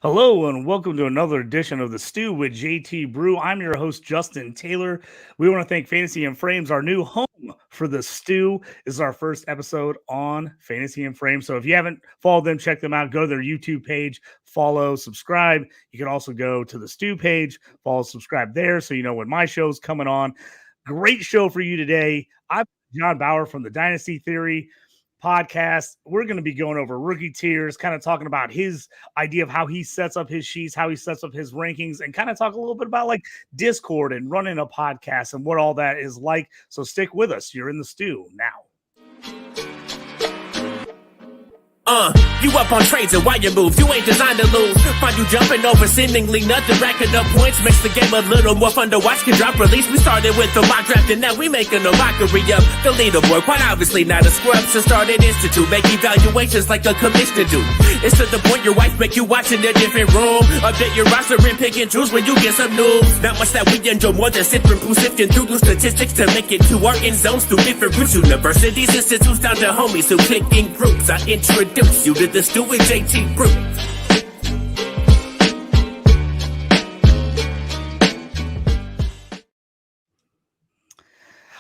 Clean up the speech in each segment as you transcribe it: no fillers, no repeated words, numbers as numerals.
Hello and welcome to another edition of The Stew with JT Brew. I'm your host, Justin Taylor. We want to thank Fantasy and Frames, our new home for The Stew. This is our first episode on Fantasy and Frames. So if you haven't followed them, check them out. Go to their YouTube page, follow, subscribe. You can also go to the Stew page, follow, subscribe there so you know when my show's coming on. Great show for you today. I'm John Bauer from the Dynasty Theory podcast. We're going to be going over rookie tiers, kind of talking about his idea of how he sets up his sheets, how he sets up his rankings, and kind of talk a little bit about like Discord and running a podcast and what all that is like. So stick with us. You're in the stew now. You up on trades and why you move, you ain't designed to lose. Find you jumping over seemingly nothing, racking up points, makes the game a little more fun to watch. Can drop release, we started with the mock draft and now we making a mockery of the leaderboard. Quite obviously not a scrub, so start an institute, make evaluations like a commissioner do. It's to the point your wife make you watch in a different room. Update your roster and pick and choose when you get some news. Not much that we enjoy more than sifting through new statistics to make it to our end zones through different routes. Universities, institutes, down to homies who click in groups. I introduce you to the Stew with JT Brew.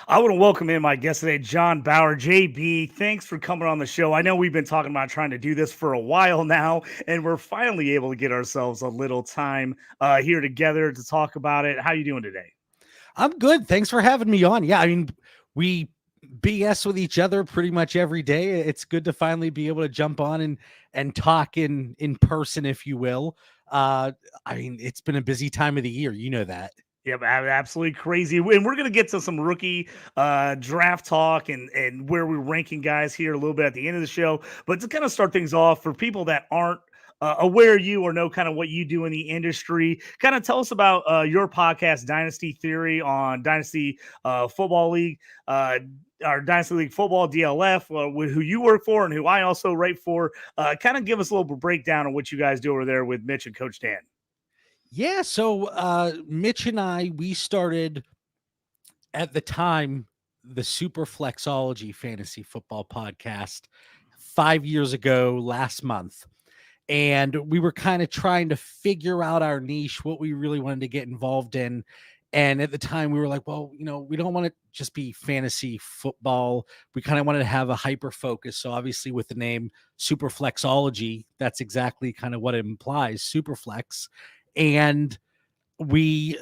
I want to welcome in my guest today, John Bauer. JB, thanks for coming on the show. I know we've been talking about trying to do this for a while now, and we're finally able to get ourselves a little time here together to talk about it. How you doing today? I'm good. Thanks for having me on. Yeah, I mean, we BS with each other pretty much every day. It's good to finally be able to jump on and talk in person, if you will. I mean, it's been a busy time of the year. You know that. Yep, absolutely crazy. And we're going to get to some rookie draft talk and where we're ranking guys here a little bit at the end of the show. But to kind of start things off, for people that aren't aware of you or know kind of what you do in the industry, kind of tell us about your podcast, Dynasty Theory, on Dynasty Football League, our Dynasty League Football, DLF, who you work for and who I also write for. Kind of give us a little breakdown of what you guys do over there with Mitch and Coach Dan. Yeah, so Mitch and I, we started at the time the Super Flexology Fantasy Football podcast 5 years ago last month. And we were kind of trying to figure out our niche, what we really wanted to get involved in. And at the time we were like, well, you know, we don't want to just be fantasy football. We kind of wanted to have a hyper focus. So obviously with the name Super Flexology, that's exactly kind of what it implies, super flex. And we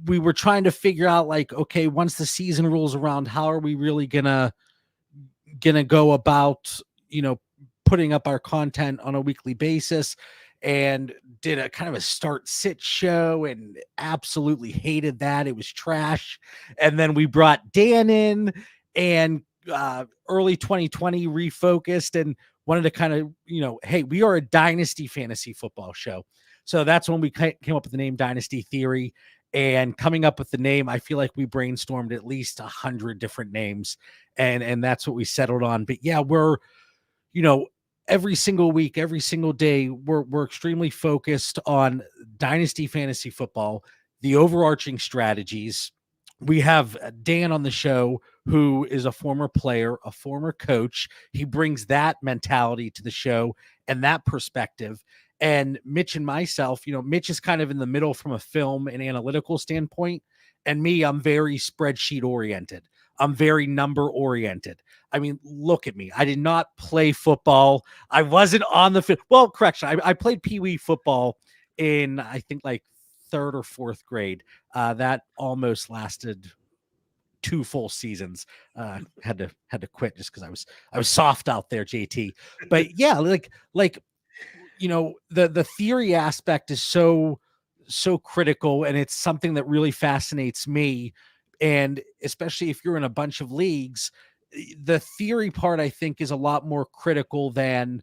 were trying to figure out like, okay, once the season rolls around, how are we really gonna go about, you know, putting up our content on a weekly basis? And did a kind of a start sit show and absolutely hated that. It was trash. And then we brought Dan in and early 2020 refocused and wanted to kind of, you know, hey, we are a Dynasty Fantasy Football show. So that's when we came up with the name Dynasty Theory. And coming up with the name, I feel like we brainstormed at least 100 different names. And that's what we settled on. But yeah, we're, you know, every single week, every single day, we're extremely focused on Dynasty Fantasy Football, the overarching strategies. We have Dan on the show, who is a former player, a former coach. He brings that mentality to the show and that perspective. And Mitch and myself, you know, Mitch is kind of in the middle from a film and analytical standpoint. And me, I'm very spreadsheet oriented. I'm very number oriented. I mean, look at me. I did not play football. I wasn't on the field. Well, correction. I played Pee Wee football in, I think, like third or fourth grade. That almost lasted 2 full seasons. Had to quit just because I was soft out there, JT. But yeah, like you know, the theory aspect is so critical, and it's something that really fascinates me. And especially if you're in a bunch of leagues, the theory part, I think, is a lot more critical than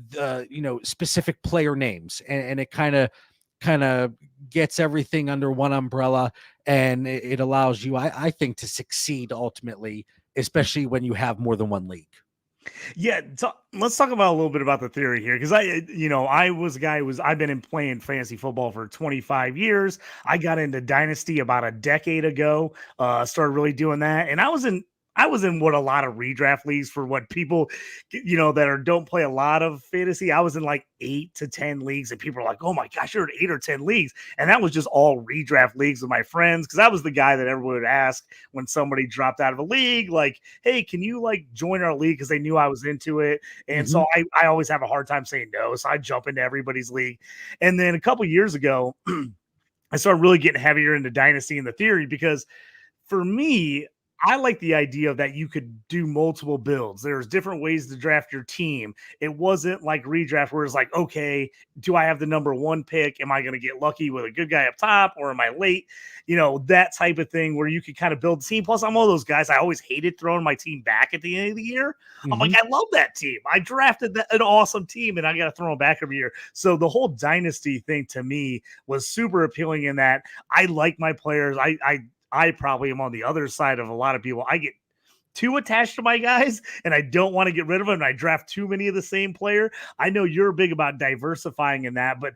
the, you know, specific player names. And it kind of gets everything under one umbrella, and it allows you, I think, to succeed ultimately, especially when you have more than one league. Yeah, let's talk about a little bit about the theory here, because I was a guy I've been playing fantasy football for 25 years. I got into Dynasty about a decade ago. Started really doing that, and I was in I was in what a lot of redraft leagues for what people, that don't play a lot of fantasy. I was in like 8 to 10 leagues, and people are like, "Oh my gosh, you're in 8 or 10 leagues," and that was just all redraft leagues with my friends because I was the guy that everyone would ask when somebody dropped out of a league, like, "Hey, can you like join our league?" Because they knew I was into it, and so I always have a hard time saying no, so I jump into everybody's league. And then a couple years ago, I started really getting heavier into Dynasty and the Theory because for me, I like the idea that you could do multiple builds. There's different ways to draft your team. It wasn't like redraft where it's like, okay, do I have the number 1 pick? Am I going to get lucky with a good guy up top or am I late? That type of thing where you could kind of build a team. Plus, I'm one of those guys. I always hated throwing my team back at the end of the year. I'm like, I love that team. I drafted an awesome team and I got to throw them back every year. So the whole dynasty thing to me was super appealing in that I like my players. I probably am on the other side of a lot of people. I get too attached to my guys and I don't want to get rid of them. And I draft too many of the same player. I know you're big about diversifying in that, but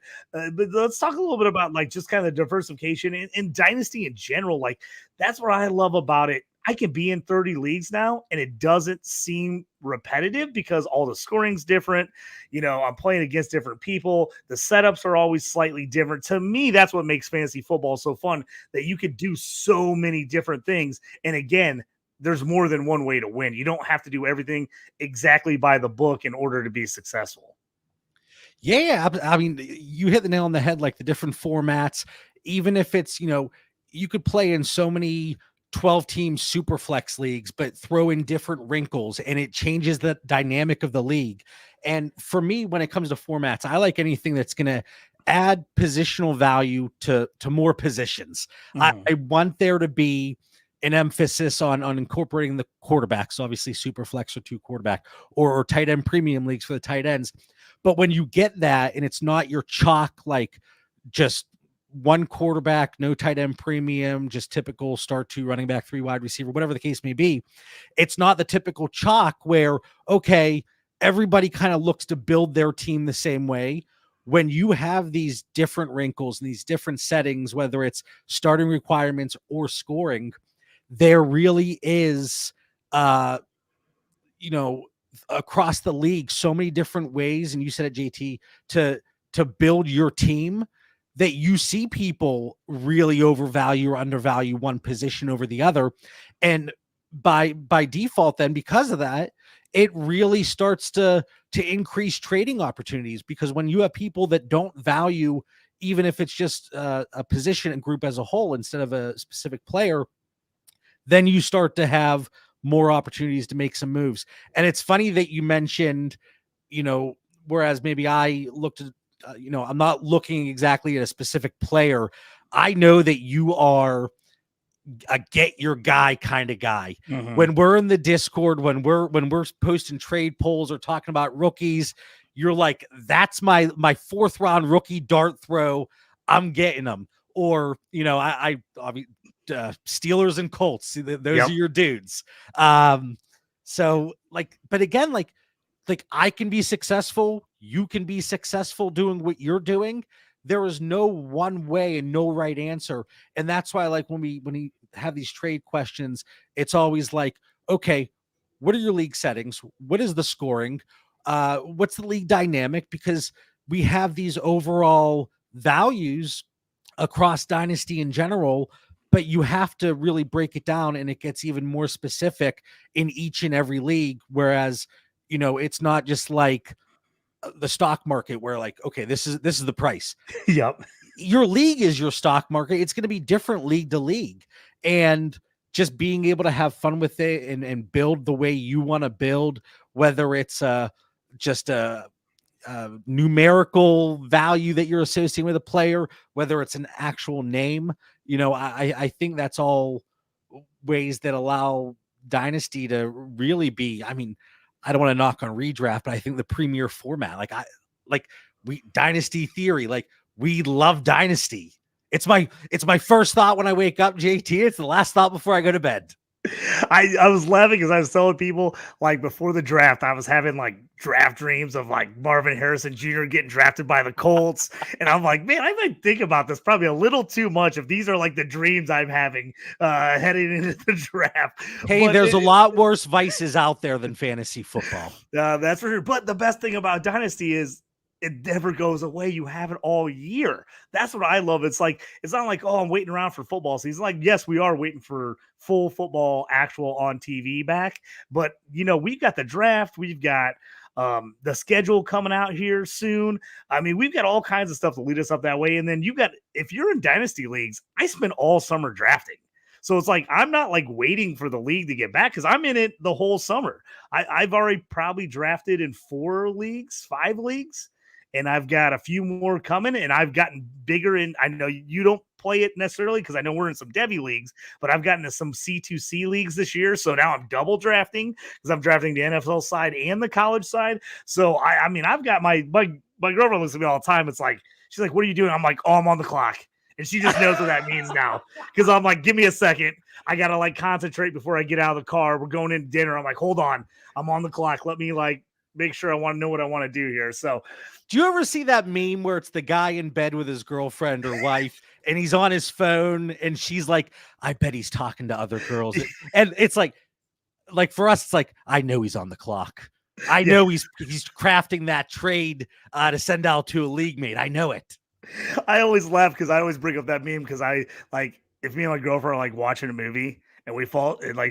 let's talk a little bit about like just kind of diversification in dynasty in general. Like that's what I love about it. I can be in 30 leagues now and it doesn't seem repetitive because all the scoring's different. I'm playing against different people. The setups are always slightly different. To me, that's what makes fantasy football so fun, that you could do so many different things. And again, there's more than one way to win. You don't have to do everything exactly by the book in order to be successful. Yeah. I mean, you hit the nail on the head, like the different formats, even if it's, you could play in so many 12-team super flex leagues, but throw in different wrinkles and it changes the dynamic of the league. And for me, when it comes to formats, I like anything that's going to add positional value to more positions. I want there to be an emphasis on incorporating the quarterbacks, obviously super flex or 2 quarterback or tight end premium leagues for the tight ends. But when you get that and it's not your chalk, like just 1 quarterback, no tight end premium, just typical start 2 running back, 3 wide receiver, whatever the case may be. It's not the typical chalk where, okay, everybody kind of looks to build their team the same way. When you have these different wrinkles and these different settings, whether it's starting requirements or scoring, there really is, across the league, so many different ways. And you said it, JT, to build your team, that you see people really overvalue or undervalue one position over the other. And by default, then because of that, it really starts to increase trading opportunities, because when you have people that don't value, even if it's just a position and group as a whole instead of a specific player, then you start to have more opportunities to make some moves. And it's funny that you mentioned, whereas maybe I looked at, I'm not looking exactly at a specific player. I know that you are a get your guy kind of guy. When we're in the Discord, when we're posting trade polls or talking about rookies, you're like, that's my 4th round rookie dart throw. I'm getting them. Or, I Steelers and Colts. Those are your dudes. So but again, like I can be successful. You can be successful doing what you're doing. There is no one way and no right answer. And that's why, like, when we have these trade questions, it's always like, okay, what are your league settings? What is the scoring? What's the league dynamic? Because we have these overall values across dynasty in general, but you have to really break it down, and it gets even more specific in each and every league. Whereas, it's not just like the stock market where, like, okay, this is the price. Yep. Your league is your stock market. It's going to be different league to league, and just being able to have fun with it and build the way you want to build, whether it's just a numerical value that you're associating with a player, whether it's an actual name, I think that's all ways that allow dynasty to really be, I mean, I don't want to knock on redraft, but I think the premier format, Dynasty Theory, like, we love dynasty. It's my first thought when I wake up, JT. It's the last thought before I go to bed. I was laughing because I was telling people like before the draft, I was having like draft dreams of like Marvin Harrison Jr. getting drafted by the Colts. And I'm like, man, I might think about this probably a little too much if these are like the dreams I'm having heading into the draft. Hey, But there's a lot worse vices out there than fantasy football. that's for sure. But the best thing about Dynasty is it never goes away. You have it all year. That's what I love. It's like, it's not like, oh, I'm waiting around for football season. Like, yes, we are waiting for full football actual on TV back. But, you know, we've got the draft. We've got the schedule coming out here soon. I mean, we've got all kinds of stuff to lead us up that way. And then you got, if you're in dynasty leagues, I spend all summer drafting. So it's like, I'm not like waiting for the league to get back because I'm in it the whole summer. I've already probably drafted in 5 leagues. And I've got a few more coming, and I've gotten bigger. And I know you don't play it necessarily because I know we're in some Debbie leagues, but I've gotten to some C2C leagues this year. So now I'm double drafting because I'm drafting the NFL side and the college side. So I mean, I've got my girlfriend looks at me all the time. It's like, she's like, what are you doing? I'm like, oh, I'm on the clock. And she just knows what that means now. Because I'm like, give me a second. I got to like concentrate before I get out of the car. We're going into dinner. I'm like, hold on. I'm on the clock. Let me like make sure I want to know what I want to do here. So do you ever see that meme where it's the guy in bed with his girlfriend or wife and he's on his phone and she's like, I bet he's talking to other girls. And it's like for us, it's like, I know he's on the clock. I know he's crafting that trade to send out to a league mate. I know it. I always laugh because I always bring up that meme because I like if me and my girlfriend are like watching a movie and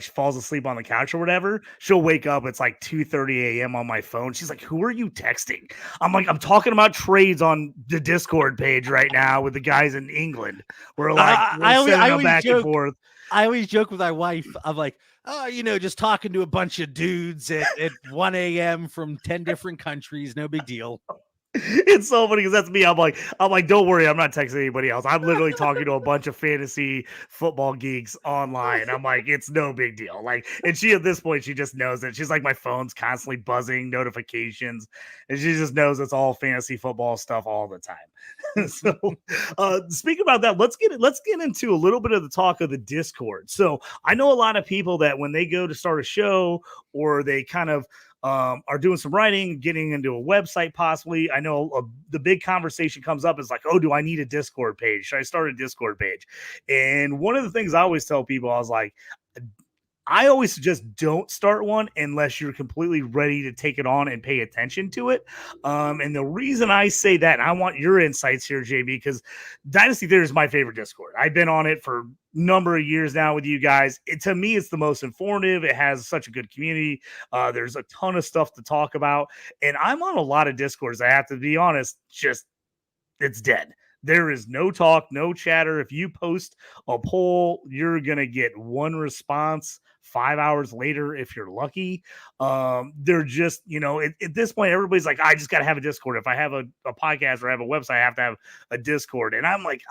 she falls asleep on the couch or whatever, she'll wake up. It's like 2:30 a.m. on my phone. She's like, who are you texting? I'm like, I'm talking about trades on the Discord page right now with the guys in England. We're like, we're back and forth. I always joke with my wife. I'm like, oh, you know, just talking to a bunch of dudes at 1 a.m. from 10 different countries. No big deal. It's so funny because that's me. I'm like, don't worry, I'm not texting anybody else. I'm literally talking to a bunch of fantasy football geeks online. I'm like, it's no big deal. Like, and she at this point, she just knows it. She's like, my phone's constantly buzzing, notifications, and she just knows it's all fantasy football stuff all the time. So, speaking about that, let's get into a little bit of the talk of the Discord. So, I know a lot of people that when they go to start a show or they kind of are doing some writing, getting into a website possibly. I know the big conversation comes up is like, oh, do I need a Discord page? Should I start a Discord page? And one of the things I always tell people, I was like, I always suggest don't start one unless you're completely ready to take it on and pay attention to it. And the reason I say that, and I want your insights here, JB, because Dynasty Theory is my favorite Discord. I've been on it for a number of years now with you guys. To me, it's the most informative. It has such a good community. There's a ton of stuff to talk about. And I'm on a lot of Discords. I have to be honest, it's dead. There is no talk, no chatter. If you post a poll, you're going to get one response 5 hours later if you're lucky. They're just, you know, at this point, everybody's like, I just got to have a Discord. If I have a podcast or I have a website, I have to have a Discord. And I'm like,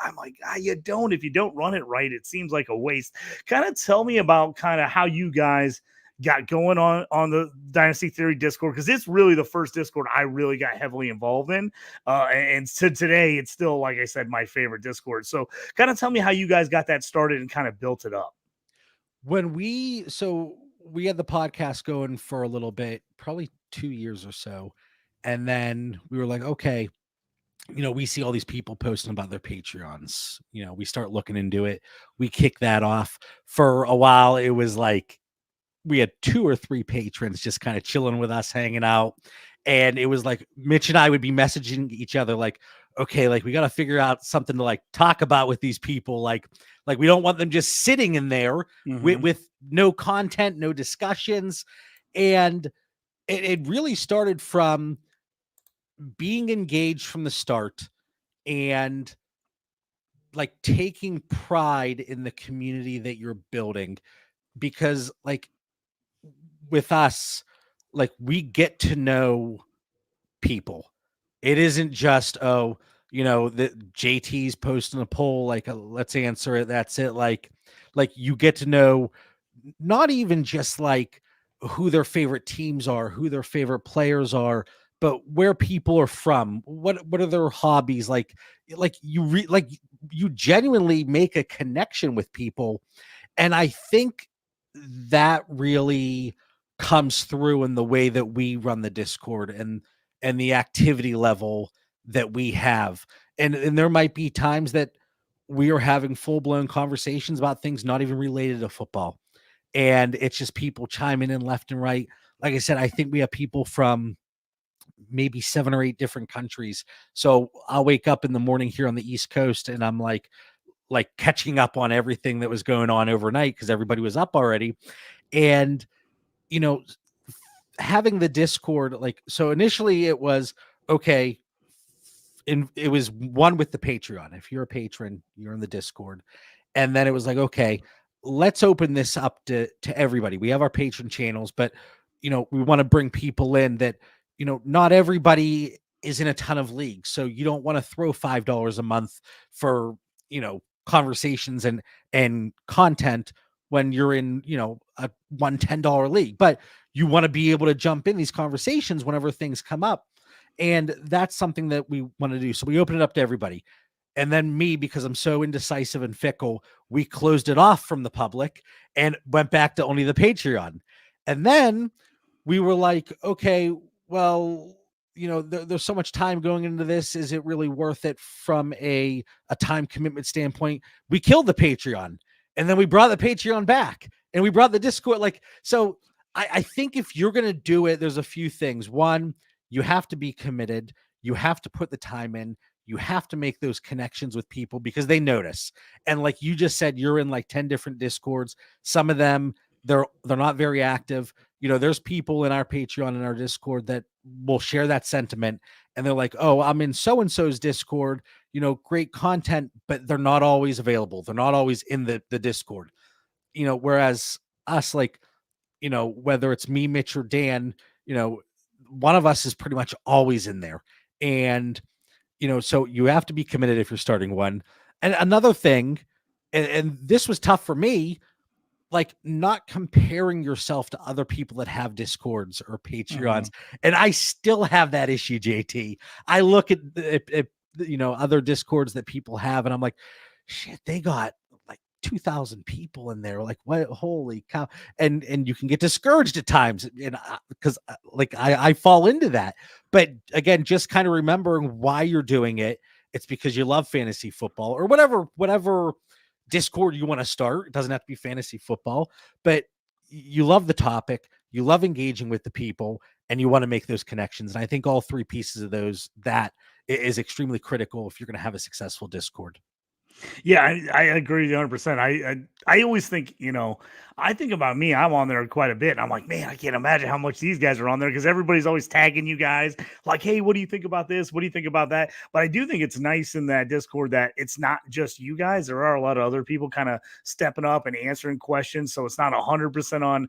you don't. If you don't run it right, it seems like a waste. Kind of tell me about kind of how you guys got going on the Dynasty Theory Discord, because it's really the first Discord I really got heavily involved in. And to today, it's still, like I said, my favorite Discord. So kind of tell me how you guys got that started and kind of built it up. When we had the podcast going for a little bit, probably 2 years or so. And then we were like, okay, you know, we see all these people posting about their Patreons. You know, we start looking into it. We kick that off. For a while, it was like we had 2 or 3 patrons just kind of chilling with us, hanging out. And it was like Mitch and I would be messaging each other like, okay, like we got to figure out something to like talk about with these people. Like we don't want them just sitting in there with no content, no discussions. And it really started from being engaged from the start and like taking pride in the community that you're building, because like with us, like we get to know people. It isn't just, oh, you know, that JT's posting a poll, like let's answer it. That's it. Like you get to know not even just like who their favorite teams are, who their favorite players are, but where people are from, what are their hobbies, like you genuinely make a connection with people. And I think that really comes through in the way that we run the Discord and the activity level that we have. And there might be times that we are having full-blown conversations about things not even related to football. And it's just people chiming in left and right. Like I said, I think we have people from maybe 7 or 8 different countries. So I'll wake up in the morning here on the East Coast and I'm like catching up on everything that was going on overnight because everybody was up already. And, you know, having the Discord, like, so initially it was okay. And it was one with the Patreon. If you're a patron, you're in the Discord. And then it was like, okay, let's open this up to everybody. We have our patron channels, but we want to bring people in that, not everybody is in a ton of leagues. So you don't want to throw $5 a month for, conversations and content when you're in, a $110 league, but you want to be able to jump in these conversations whenever things come up. And that's something that we want to do. So we open it up to everybody. And then me, because I'm so indecisive and fickle, we closed it off from the public and went back to only the Patreon. And then we were like, okay, well, there's so much time going into this. Is it really worth it from a time commitment standpoint? We killed the Patreon and then we brought the Patreon back and we brought the Discord. So I think if you're going to do it, there's a few things. One, you have to be committed. You have to put the time in. You have to make those connections with people because they notice. And like you just said, you're in like 10 different Discords. Some of them, they're not very active. There's people in our Patreon and our Discord that will share that sentiment. And they're like, oh, I'm in so-and-so's Discord, great content, but they're not always available. They're not always in the Discord, whereas us, whether it's me, Mitch, or Dan, one of us is pretty much always in there. And, so you have to be committed if you're starting one. And another thing, and this was tough for me, like not comparing yourself to other people that have Discords or Patreons. And I still have that issue, JT. I look at other Discords that people have, and I'm like, shit, they got like 2,000 people in there. Like, what? Holy cow. And you can get discouraged at times. And because I fall into that. But again, just kind of remembering why you're doing it. It's because you love fantasy football or whatever Discord you want to start. It doesn't have to be fantasy football, but you love the topic. You love engaging with the people and you want to make those connections. And I think all 3 pieces of those, that is extremely critical if you're going to have a successful Discord. Yeah, I agree with you 100%. I always think, I think about me. I'm on there quite a bit. And I'm like, man, I can't imagine how much these guys are on there because everybody's always tagging you guys like, hey, what do you think about this? What do you think about that? But I do think it's nice in that Discord that it's not just you guys. There are a lot of other people kind of stepping up and answering questions. So it's not 100% on,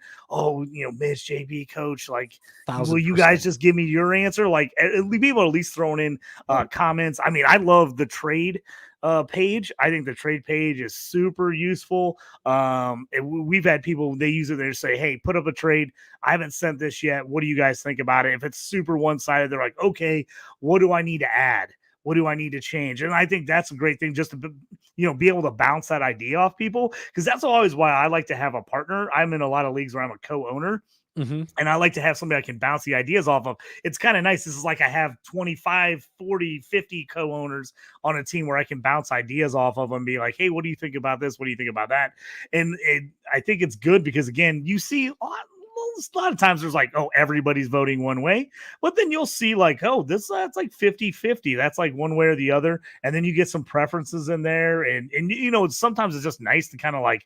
Mitch, JB, Coach, like, 1,000%. Will you guys just give me your answer? Like, people at least throwing in comments. I mean, I love the trade page. I think the trade page is super useful. We've had people, they use it, they say, hey, put up a trade. I haven't sent this yet. What do you guys think about it? If it's super one-sided, they're like, okay, what do I need to add? What do I need to change? And I think that's a great thing just to, be able to bounce that idea off people. Because that's always why I like to have a partner. I'm in a lot of leagues where I'm a co-owner. And I like to have somebody I can bounce the ideas off of. It's kind of nice. This is like I have 25, 40, 50 co-owners on a team where I can bounce ideas off of them and be like, hey, what do you think about this? What do you think about that? And I think it's good because, again, you see a lot of times there's like, oh, everybody's voting one way. But then you'll see like, oh, that's like 50-50. That's like one way or the other. And then you get some preferences in there. And sometimes it's just nice to kind of like,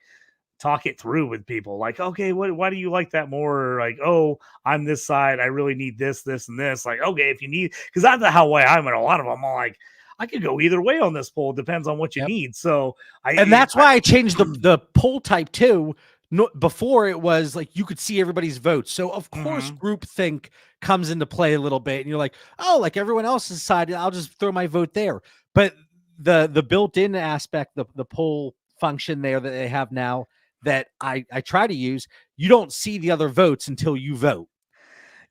talk it through with people like, okay, why do you like that more? Or like, oh, I'm this side. I really need this, and this. Like, okay, if you need, because that's how way I'm in a lot of them. I'm like, I could go either way on this poll. It depends on what you need. So that's why I changed the poll type too. No, before it was like you could see everybody's votes. So of course groupthink comes into play a little bit. And you're like, oh, like everyone else decided, I'll just throw my vote there. But the built-in aspect, the poll function there that they have now, that I try to use, you don't see the other votes until you vote.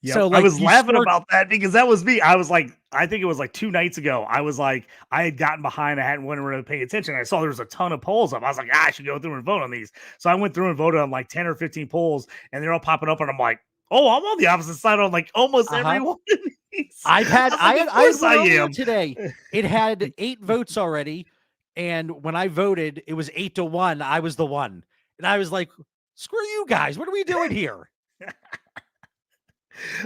Yeah, So I like was you laughing start, about that because that was me. I was like, I think it was like 2 nights ago. I was like, I had gotten behind. I hadn't went around to pay attention. I saw there was a ton of polls up. I was like, I should go through and vote on these. So I went through and voted on like 10 or 15 polls, and they're all popping up. And I'm like, oh, I'm on the opposite side on like almost every one of these. I've I had was like, of I had course one I earlier am. today. It had 8 votes already, and when I voted, it was 8-1. I was the one, and I was like, "Screw you guys! What are we doing here?"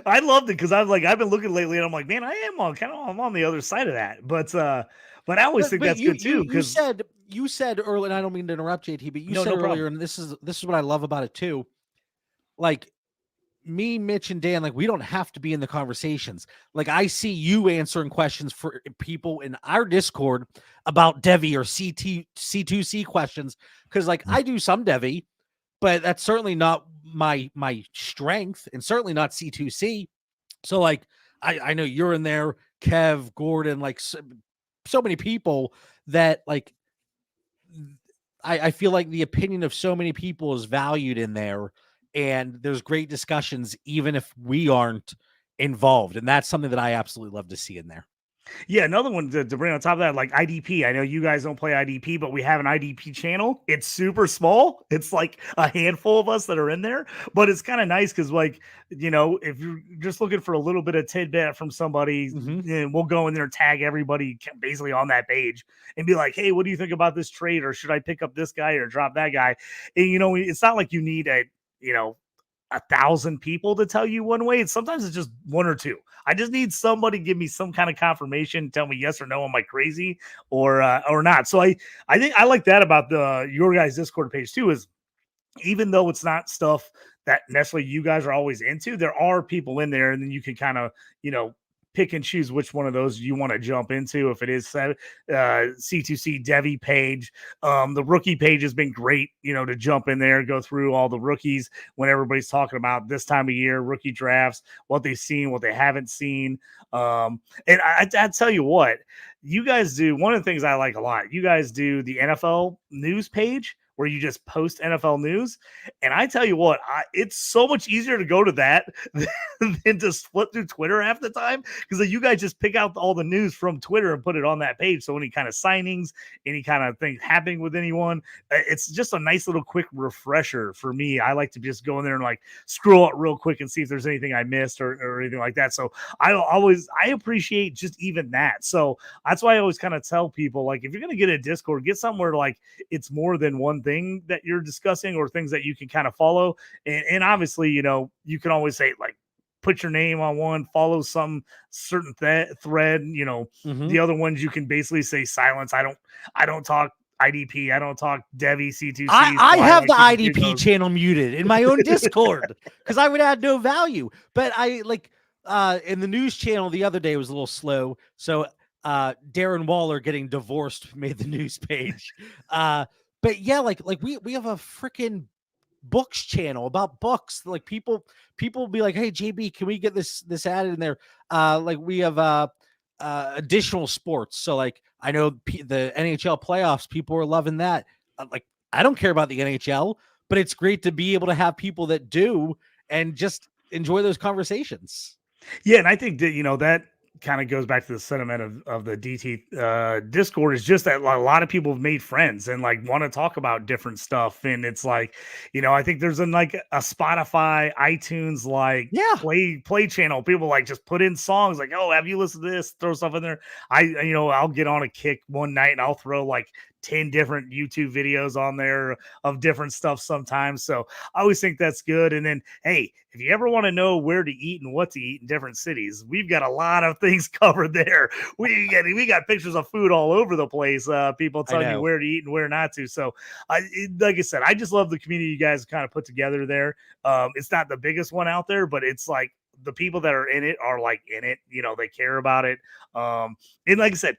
I loved it because I was like, I've been looking lately, and I'm like, man, I am on kind of I'm on the other side of that. But I always think But that's you good you too you because said you said earlier, and I don't mean to interrupt, JT, but you no, said no problem. earlier, and this is what I love about it too. Like me, Mitch, and Dan, like we don't have to be in the conversations. Like I see you answering questions for people in our Discord about Devi or C2C questions because like I do some Devi, but that's certainly not my strength, and certainly not C2C. So like I know you're in there, Kev, Gordon, like so many people that like I feel like the opinion of so many people is valued in there, and there's great discussions even if we aren't involved, and that's something that I absolutely love to see in there. Yeah, another one to bring on top of that, like IDP. I know you guys don't play IDP, but we have an IDP channel. It's super small. It's like a handful of us that are in there, but it's kind of nice because, like, if you're just looking for a little bit of tidbit from somebody, we'll go in there and tag everybody basically on that page and be like, hey, what do you think about this trade? Or should I pick up this guy or drop that guy? And, it's not like you need you know, 1,000 people to tell you one way. And sometimes it's just one or two. I just need somebody to give me some kind of confirmation, tell me yes or no, am I crazy or not. So I think I like that about your guys' Discord page too, is even though it's not stuff that necessarily you guys are always into, there are people in there, and then you can kind of, pick and choose which one of those you want to jump into. If it is C2C Devi page, the rookie page has been great, to jump in there, go through all the rookies when everybody's talking about this time of year, rookie drafts, what they've seen, what they haven't seen. And I tell you what, you guys do one of the things I like a lot. You guys do the NFL news page where you just post NFL news. And I tell you what, it's so much easier to go to that than to split through Twitter half the time, because you guys just pick out all the news from Twitter and put it on that page. So any kind of signings, any kind of thing happening with anyone, it's just a nice little quick refresher for me. I like to just go in there and like scroll it real quick and see if there's anything I missed or anything like that. So I appreciate just even that. So that's why I always kind of tell people, like, if you're going to get a Discord, get somewhere like it's more than one thing that you're discussing or things that you can kind of follow. And obviously, you can always say, like, put your name on one, follow some certain thread, the other ones you can basically say silence. I don't talk IDP. I don't talk Devi C2C. I have the IDP channel muted in my own Discord because I would add no value. But I like in the news channel the other day was a little slow. So Darren Waller getting divorced made the news page. But yeah, like we have a freaking books channel about books. Like people will be like, hey JB, can we get this added in there? Like we have additional sports. So like I know the NHL playoffs, people are loving that. Like I don't care about the NHL, but it's great to be able to have people that do and just enjoy those conversations. Yeah, and I think that that kind of goes back to the sentiment of the DT Discord, is just that a lot of people have made friends and like want to talk about different stuff. And it's like, I think there's like a Spotify, iTunes, like play channel. People like just put in songs like, oh, have you listened to this? Throw stuff in there. I'll get on a kick one night and I'll throw like 10 different YouTube videos on there of different stuff sometimes. So I always think that's good. And then, hey, if you ever want to know where to eat and what to eat in different cities, we've got a lot of things covered there. We got pictures of food all over the place. People telling you where to eat and where not to. So like I said, I just love the community you guys kind of put together there. It's not the biggest one out there, but it's like the people that are in it are like in it, they care about it. And like I said,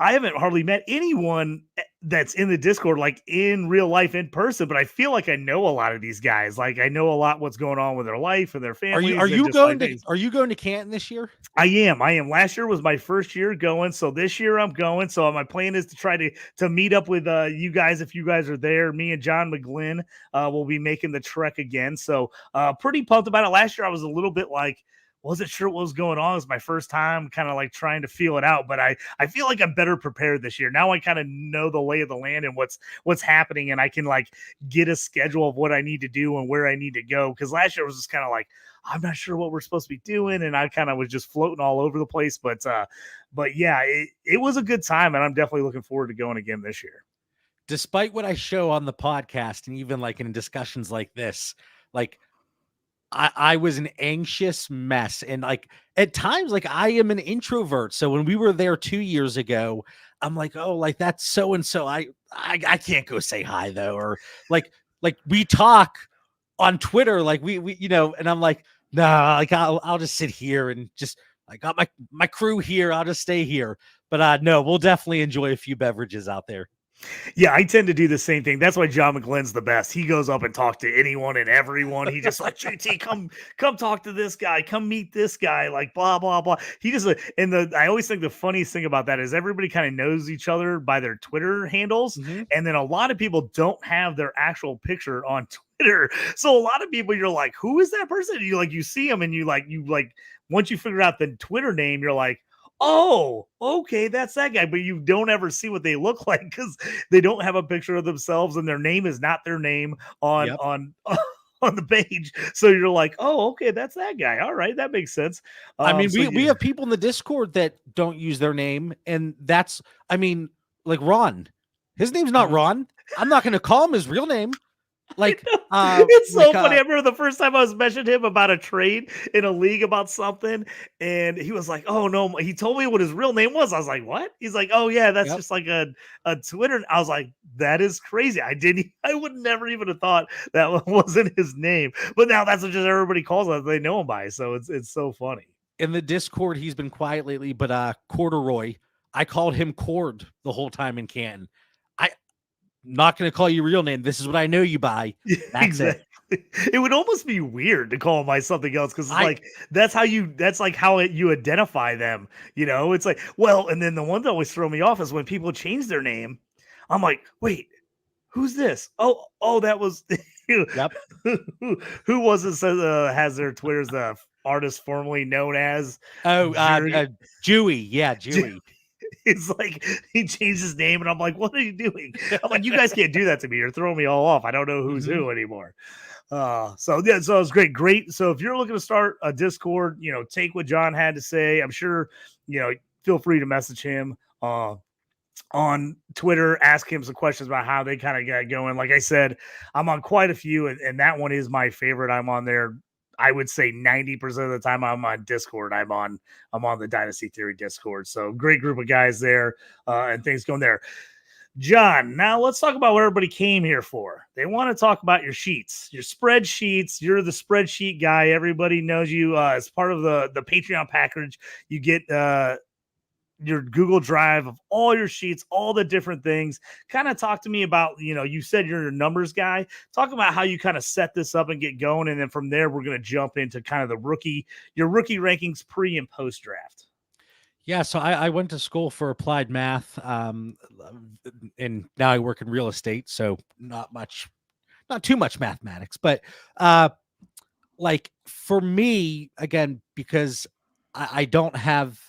I haven't hardly met anyone that's in the Discord, like in real life, in person, but I feel like I know a lot of these guys. Like I know a lot what's going on with their life and their families. And just like things. Are you going to Canton this year? I am. Last year was my first year going, so this year I'm going. So my plan is to try to meet up with you guys if you guys are there. Me and John McGlynn will be making the trek again. So pretty pumped about it. Last year I was a little bit like, wasn't sure what was going on. It was my first time kind of like trying to feel it out, but I feel like I'm better prepared this year. Now I kind of know the lay of the land and what's happening, and I can like get a schedule of what I need to do and where I need to go. Because last year was just kind of like, I'm not sure what we're supposed to be doing, and I kind of was just floating all over the place. But yeah, it was a good time, and I'm definitely looking forward to going again this year. Despite what I show on the podcast, and even like in discussions like this, like I was an anxious mess, and like at times, like I am an introvert. So when we were there 2 years ago, I'm like, oh, like that's so and so. I can't go say hi though, or like we talk on Twitter, like we you know, and I'm like, nah, like I'll just sit here and just I got my crew here. I'll just stay here. But no, we'll definitely enjoy a few beverages out there. Yeah, I tend to do the same thing. That's why John McGlynn's the best. He goes up and talks to anyone and everyone. He just like, JT, come talk to this guy, come meet this guy, like blah blah blah. He just and I always think the funniest thing about that is everybody kind of knows each other by their Twitter handles, and then a lot of people don't have their actual picture on Twitter. So a lot of people, you're like, who is that person? You see them, and you like once you figure out the Twitter name, you're like, oh, okay, that's that guy. But you don't ever see what they look like because they don't have a picture of themselves, and their name is not their name on on the page. So you're like, oh, okay, that's that guy. All right, that makes sense. I mean, we have people in the Discord that don't use their name, and that's, I mean, like Ron. His name's not Ron. I'm not going to call him his real name. Like it's so funny. I remember the first time I was mentioning him about a trade in a league about something, and he was like, "Oh no!" He told me what his real name was. I was like, "What?" He's like, "Oh yeah, that's just like a Twitter." I was like, "That is crazy." I would never even have thought that wasn't his name, but now that's what just everybody calls him. They know him by, so it's so funny. In the Discord, he's been quiet lately, but Corduroy, I called him Cord the whole time in Canton. Not going to call you real name. This is what I know you by. That's exactly. It would almost be weird to call him by something else because it's like that's how you identify them. You know, it's like, well, and then the one that always throw me off is when people change their name. I'm like, wait, who's this? Oh, that was yep. Who was it? Has their Twitter's the artist formerly known as Jewy. Yeah, Jewy. It's like he changed his name, and I'm like, what are you doing? I'm like, you guys can't do that to me. You're throwing me all off. I don't know who's who anymore. So it was great. So if you're looking to start a Discord, take what John had to say. I'm sure, feel free to message him on Twitter, ask him some questions about how they kind of got going. Like I said, I'm on quite a few, and that one is my favorite. I'm on there. I would say 90% of the time I'm on Discord. I'm on the Dynasty Theory Discord. So great group of guys there and things going there. John, now let's talk about what everybody came here for. They want to talk about your sheets, your spreadsheets. You're the spreadsheet guy. Everybody knows you as part of the Patreon package. You get your Google Drive of all your sheets, all the different things. Kind of talk to me about, you said you're a numbers guy. Talk about how you kind of set this up and get going. And then from there, we're going to jump into kind of your rookie rankings pre and post draft. Yeah. So I went to school for applied math. And now I work in real estate. So not too much mathematics, but like for me, again, because I don't have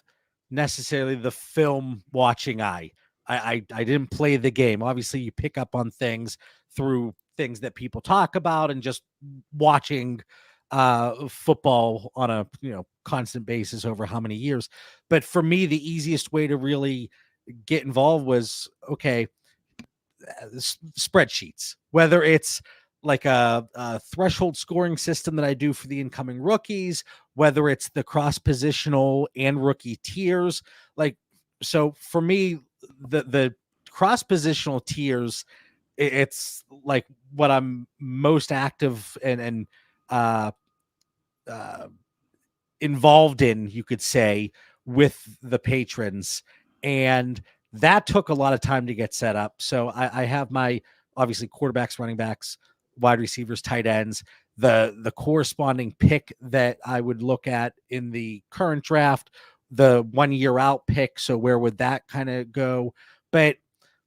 necessarily the film watching eye. I didn't play the game. Obviously, you pick up on things through things that people talk about and just watching football on a constant basis over how many years. But for me, the easiest way to really get involved was spreadsheets, whether it's like a threshold scoring system that I do for the incoming rookies, whether it's the cross positional and rookie tiers. Like, so for me, the cross positional tiers, it's like what I'm most active and involved in, you could say, with the patrons. And that took a lot of time to get set up. So I have my obviously quarterbacks, running backs, wide receivers, tight ends, the corresponding pick that I would look at in the current draft, the 1 year out pick. So where would that kind of go? But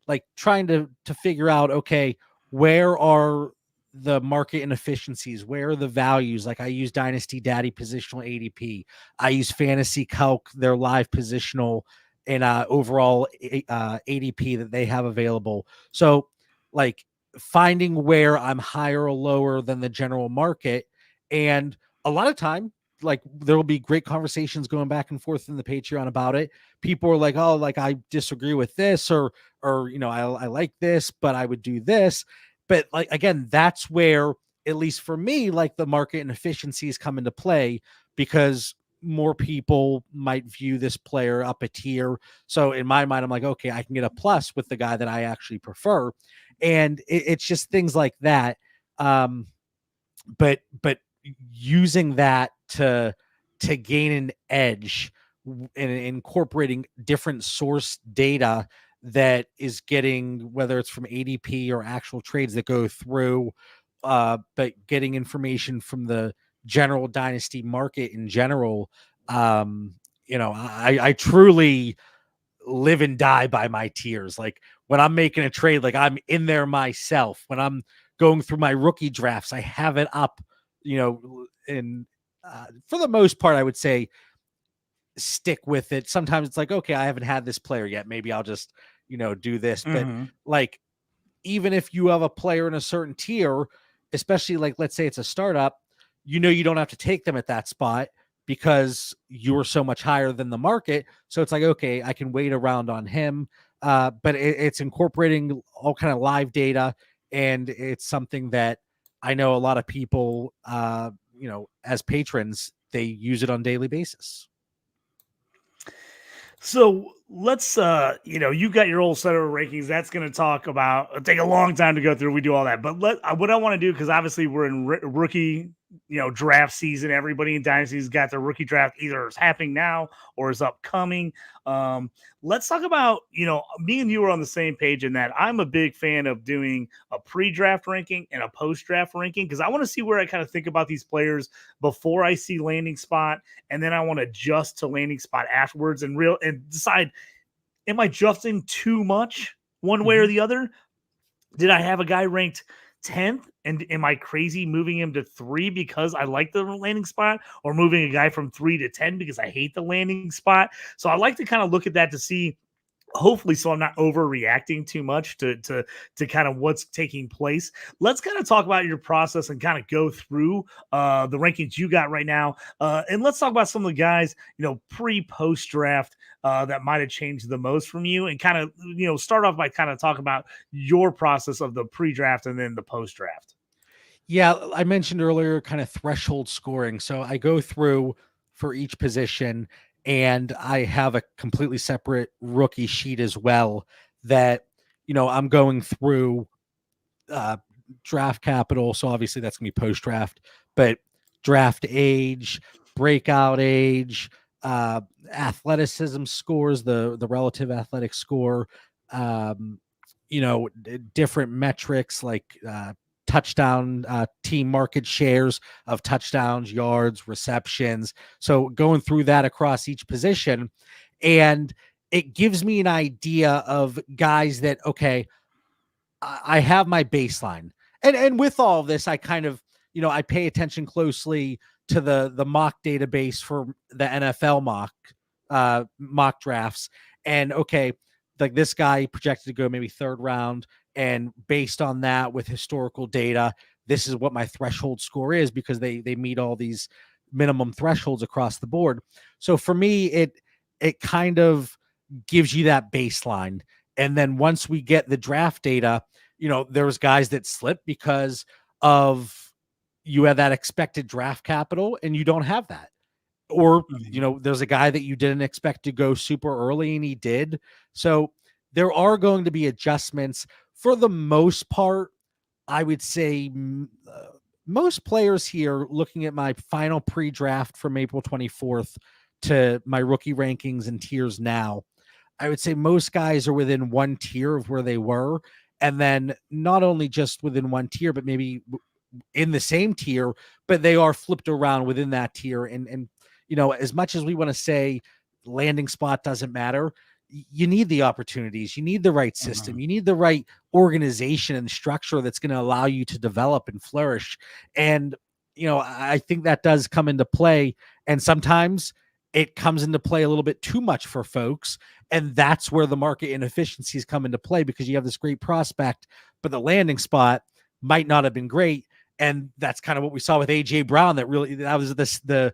like trying to figure out, okay, where are the market inefficiencies? Where are the values? Like I use Dynasty Daddy positional ADP. I use Fantasy Calc, their live positional and overall ADP that they have available. So like finding where I'm higher or lower than the general market. And a lot of time, like there will be great conversations going back and forth in the Patreon about it. People are like, oh, like I disagree with this, or you know, I like this, but I would do this. But like again, that's where, at least for me, like the market inefficiencies come into play, because more people might view this player up a tier. So in my mind, I'm like, okay, I can get a plus with the guy that I actually prefer. And it's just things like that. But using that to gain an edge and incorporating different source data that is getting, whether it's from ADP or actual trades that go through, but getting information from the general dynasty market in general. You know, I truly live and die by my tiers. Like when I'm making a trade, like I'm in there myself. When I'm going through my rookie drafts, I have it up, you know, and for the most part, I would say stick with it. Sometimes it's like, okay, I haven't had this player yet. Maybe I'll just, you know, do this. But like, even if you have a player in a certain tier, especially like, let's say it's a startup, you know, you don't have to take them at that spot because you're so much higher than the market. So it's like, okay, I can wait around on him. But it's incorporating all kind of live data. And it's something that I know a lot of people, you know, as patrons, they use it on a daily basis. So let's, you know, you got your old set of rankings. That's going to take a long time to go through. We do all that. But what I want to do, because obviously we're in rookie, you know, draft season. Everybody in Dynasty's got their rookie draft either is happening now or is upcoming. Let's talk about, you know, me and you are on the same page in that I'm a big fan of doing a pre-draft ranking and a post-draft ranking, because I want to see where I kind of think about these players before I see landing spot, and then I want to adjust to landing spot afterwards and decide, am I adjusting too much one way or the other? Did I have a guy ranked 10th, and am I crazy moving him to 3 because I like the landing spot, or moving a guy from 3 to 10 because I hate the landing spot? So I like to kind of look at that to see, hopefully, so I'm not overreacting too much to kind of what's taking place. Let's kind of talk about your process and kind of go through the rankings you got right now. And let's talk about some of the guys, you know, post draft that might have changed the most from you, and kind of, you know, start off by kind of talking about your process of the pre-draft and then the post-draft. Yeah, I mentioned earlier kind of threshold scoring. So I go through for each position, and I have a completely separate rookie sheet as well that, you know, I'm going through draft capital. So obviously that's going to be post draft, but draft age, breakout age, athleticism scores, the relative athletic score, you know, different metrics like touchdown, team market shares of touchdowns, yards, receptions. So going through that across each position, and it gives me an idea of guys that, okay, I have my baseline. And with all of this, I kind of, you know, I pay attention closely to the mock database for the NFL mock drafts. And okay, like this guy projected to go maybe 3rd round. And based on that, with historical data, this is what my threshold score is, because they meet all these minimum thresholds across the board. So for me, it kind of gives you that baseline. And then once we get the draft data, you know, there's guys that slip because of you have that expected draft capital and you don't have that. Or, you know, there's a guy that you didn't expect to go super early and he did. So there are going to be adjustments. For the most part, I would say most players here, looking at my final pre-draft from April 24th to my rookie rankings and tiers now, I would say most guys are within one tier of where they were. And then not only just within one tier, but maybe in the same tier, but they are flipped around within that tier. And as much as we want to say landing spot doesn't matter, you need the opportunities, you need the right system, you need the right organization and structure that's going to allow you to develop and flourish. And I think that does come into play, and sometimes it comes into play a little bit too much for folks, and that's where the market inefficiencies come into play, because you have this great prospect, but the landing spot might not have been great. And that's kind of what we saw with AJ Brown. That was the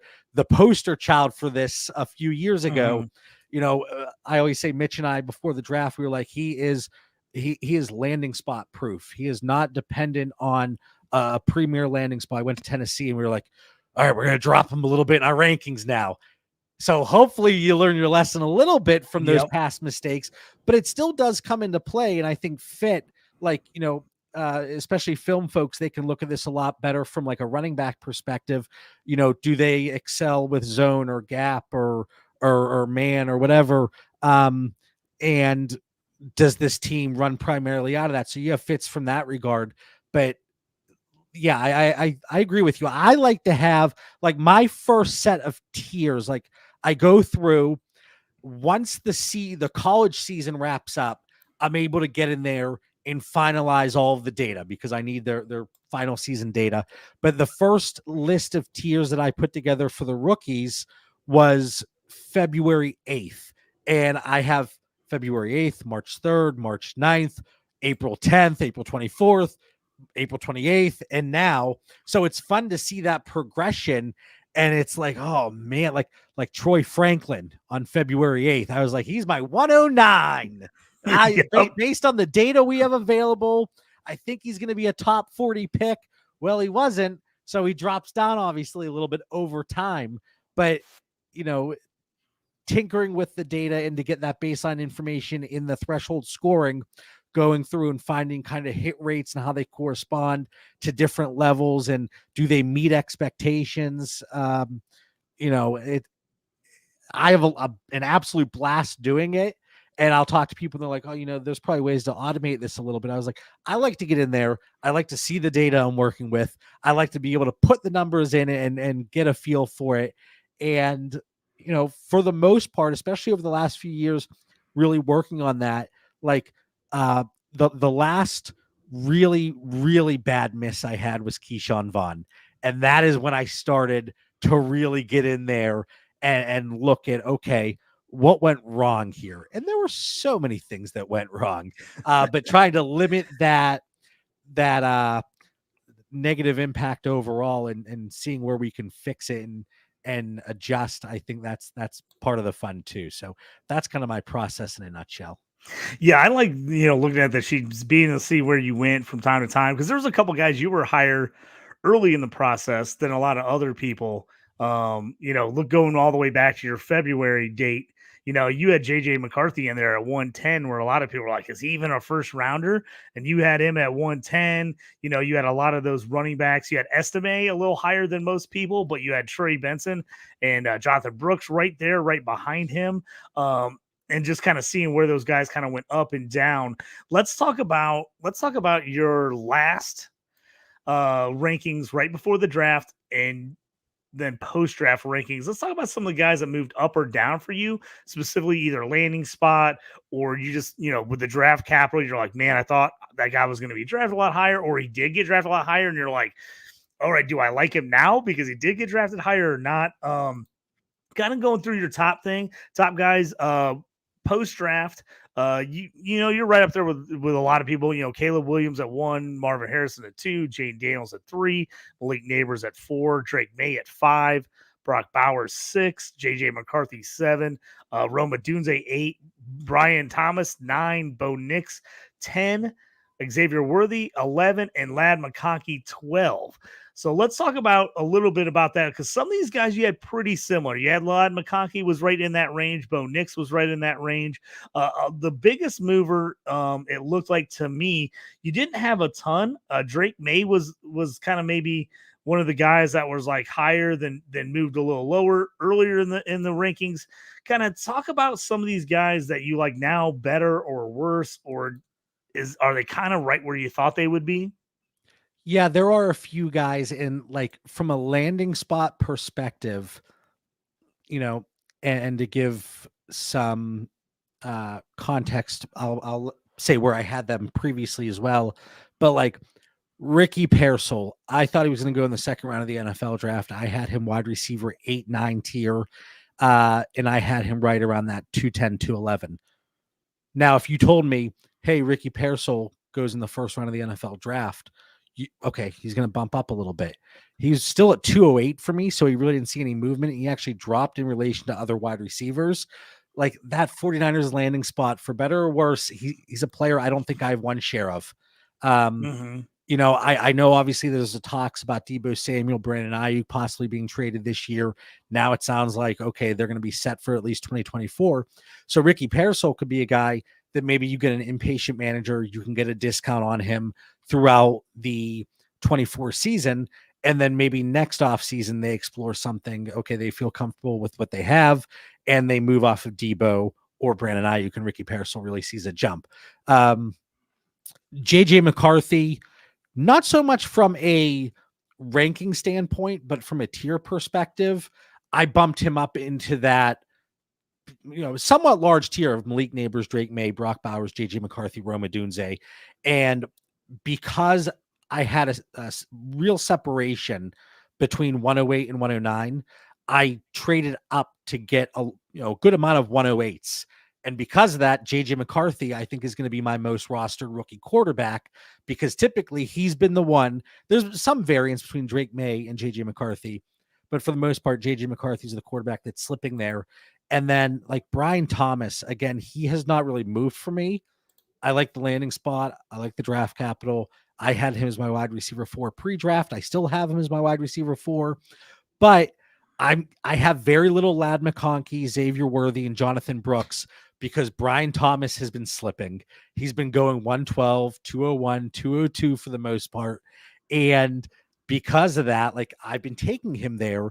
poster child for this a few years ago. I always say Mitch and I before the draft, we were like, he is landing spot proof. He is not dependent on a premier landing spot. I went to Tennessee and we were like, all right, we're going to drop him a little bit in our rankings now. So hopefully you learn your lesson a little bit from those past mistakes, but it still does come into play. And I think fit, especially film folks, they can look at this a lot better from like a running back perspective. Do they excel with zone or gap or man or whatever? And does this team run primarily out of that? So you have fits from that regard. But yeah, I agree with you. I like to have like my first set of tiers. Like I go through once the college season wraps up, I'm able to get in there and finalize all of the data because I need their final season data. But the first list of tiers that I put together for the rookies was February 8th. And I have February 8th, March 3rd, March 9th, April 10th, April 24th, April 28th, and now. So it's fun to see that progression. And it's like, oh man, like Troy Franklin on February 8th. I was like, he's my 109. Based on the data we have available, I think he's going to be a top 40 pick. Well, he wasn't, so he drops down obviously a little bit over time. But tinkering with the data and to get that baseline information in the threshold scoring, going through and finding kind of hit rates and how they correspond to different levels and do they meet expectations. I have an absolute blast doing it. And I'll talk to people and they're like, oh, there's probably ways to automate this a little bit. I was like, I like to get in there. I like to see the data I'm working with. I like to be able to put the numbers in and get a feel for it. And, for the most part, especially over the last few years, really working on that, like the last really, really bad miss I had was Keyshawn Vaughn. And that is when I started to really get in there and look at, okay, what went wrong here? And there were so many things that went wrong, but trying to limit that negative impact overall and seeing where we can fix it and adjust. I think that's part of the fun too. So that's kind of my process in a nutshell. Yeah, I like, looking at that she's being able to see where you went from time to time, because there's a couple guys you were higher early in the process than a lot of other people. Look, going all the way back to your February date, you had JJ McCarthy in there at 110, where a lot of people were like, is he even a first rounder? And you had him at 110. You had a lot of those running backs. You had Estime a little higher than most people, but you had Trey Benson and Jonathan Brooks right there, right behind him. And just kind of seeing where those guys kind of went up and down. Let's talk about your last rankings right before the draft and then post-draft rankings. Let's talk about some of the guys that moved up or down for you, specifically either landing spot or you just, with the draft capital, you're like, man, I thought that guy was going to be drafted a lot higher, or he did get drafted a lot higher. And you're like, all right, do I like him now because he did get drafted higher or not? Kind of going through your top guys, post-draft. You're right up there with a lot of people. Caleb Williams at 1, Marvin Harrison at 2, Jane Daniels at 3, Malik Neighbors at 4, Drake May at 5, Brock Bowers 6, JJ McCarthy 7, Roma Dunze 8, Brian Thomas 9, Bo Nix 10, Xavier Worthy 11, and Lad McConkey 12. So let's talk about a little bit about that, because some of these guys you had pretty similar. You had Lad McConkey was right in that range. Bo Nix was right in that range. The biggest mover, it looked like to me, you didn't have a ton. Drake May was kind of maybe one of the guys that was like higher than moved a little lower earlier in the rankings. Kind of talk about some of these guys that you like now better or worse, or are they kind of right where you thought they would be? Yeah, there are a few guys in, like, from a landing spot perspective, and to give some context, I'll say where I had them previously as well. But like Ricky Pearsall, I thought he was going to go in the second round of the NFL draft. I had him wide receiver 8-9 tier, and I had him right around that 210, 211. Now, if you told me, hey, Ricky Pearsall goes in the first round of the NFL draft, okay, he's going to bump up a little bit. He's still at 208 for me, so he really didn't see any movement. He actually dropped in relation to other wide receivers. Like that 49ers landing spot, for better or worse, he's a player I don't think I have one share of. I know obviously there's the talks about Deebo Samuel, Brandon Ayuk possibly being traded this year. Now it sounds like, okay, they're going to be set for at least 2024. So Ricky Pearsall could be a guy that maybe you get an impatient manager, you can get a discount on him throughout the 24 season. And then maybe next off season, they explore something. Okay, they feel comfortable with what they have and they move off of Deebo or Brandon Ayuk, and Ricky Pearsall really sees a jump. JJ McCarthy, not so much from a ranking standpoint, but from a tier perspective, I bumped him up into that, somewhat large tier of Malik Neighbors, Drake May, Brock Bowers, JJ McCarthy, Rome Odunze. And because I had a real separation between 108 and 109, I traded up to get a good amount of 108s. And because of that, JJ McCarthy, I think, is going to be my most rostered rookie quarterback, because typically he's been the one. There's some variance between Drake May and JJ McCarthy, but for the most part, JJ McCarthy is the quarterback that's slipping there. And then like Brian Thomas, again, he has not really moved for me. I like the landing spot. I like the draft capital. I had him as my wide receiver 4 pre-draft. I still have him as my wide receiver 4, but I have very little Lad McConkey, Xavier Worthy, and Jonathan Brooks, because Brian Thomas has been slipping. He's been going 112, 201, 202 for the most part. And because of that, like, I've been taking him there,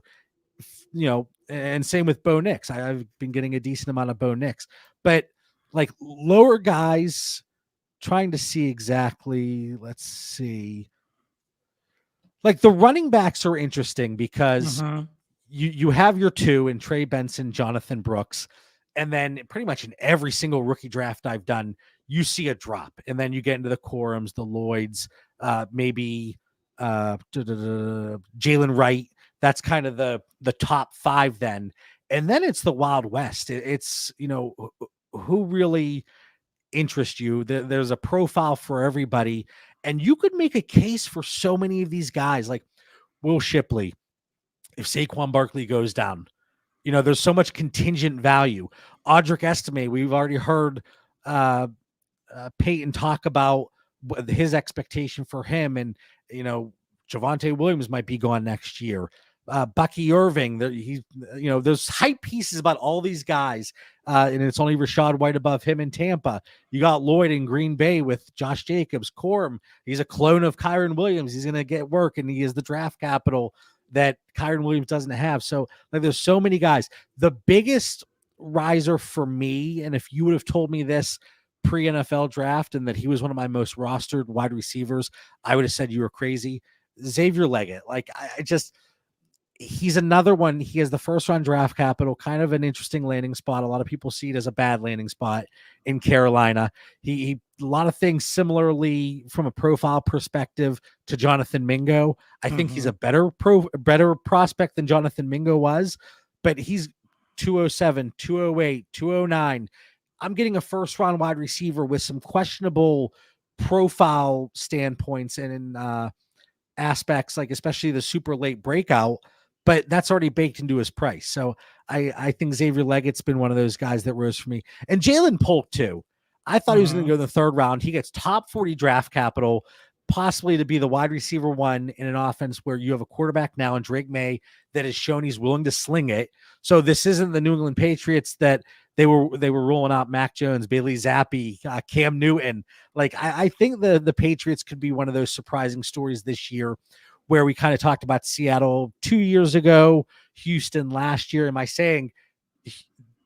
and same with Bo Nix. I've been getting a decent amount of Bo Nix, but like lower guys, trying to see exactly, let's see. Like the running backs are interesting because you have your 2 in Trey Benson, Jonathan Brooks, and then pretty much in every single rookie draft I've done, you see a drop, and then you get into the Corums, the Lloyds, maybe Jalen Wright. That's kind of the top 5 then. And then it's the Wild West. It's, who really interests you. There's a profile for everybody. And you could make a case for so many of these guys, like Will Shipley. If Saquon Barkley goes down, there's so much contingent value. Audric Estime, we've already heard Peyton talk about his expectation for him. And, Javonte Williams might be gone next year. Bucky Irving, there's hype pieces about all these guys, and it's only Rachaad White above him in Tampa. You got Lloyd in Green Bay with Josh Jacobs, Corum. He's a clone of Kyron Williams. He's going to get work, and he has the draft capital that Kyron Williams doesn't have. So like, there's so many guys. The biggest riser for me, and if you would have told me this pre-NFL draft and that he was one of my most rostered wide receivers, I would have said you were crazy. Xavier Leggett, like he's another one. He has the first round draft capital, kind of an interesting landing spot. A lot of people see it as a bad landing spot in Carolina. He a lot of things similarly from a profile perspective to Jonathan Mingo. I think he's a better prospect than Jonathan Mingo was, but he's 207, 208, 209. I'm getting a first round wide receiver with some questionable profile standpoints and in aspects, like especially the super late breakout, but that's already baked into his price. So I think Xavier Leggett's been one of those guys that rose for me. And Jalen Polk too. I thought he was going to go in the third round. He gets top 40 draft capital, possibly to be the wide receiver one in an offense where you have a quarterback now in Drake May that has shown he's willing to sling it. So this isn't the New England Patriots that they were rolling out Mac Jones, Bailey Zappi, Cam Newton. Like I think the Patriots could be one of those surprising stories this year, where we kind of talked about Seattle 2 years ago, Houston last year. Am I saying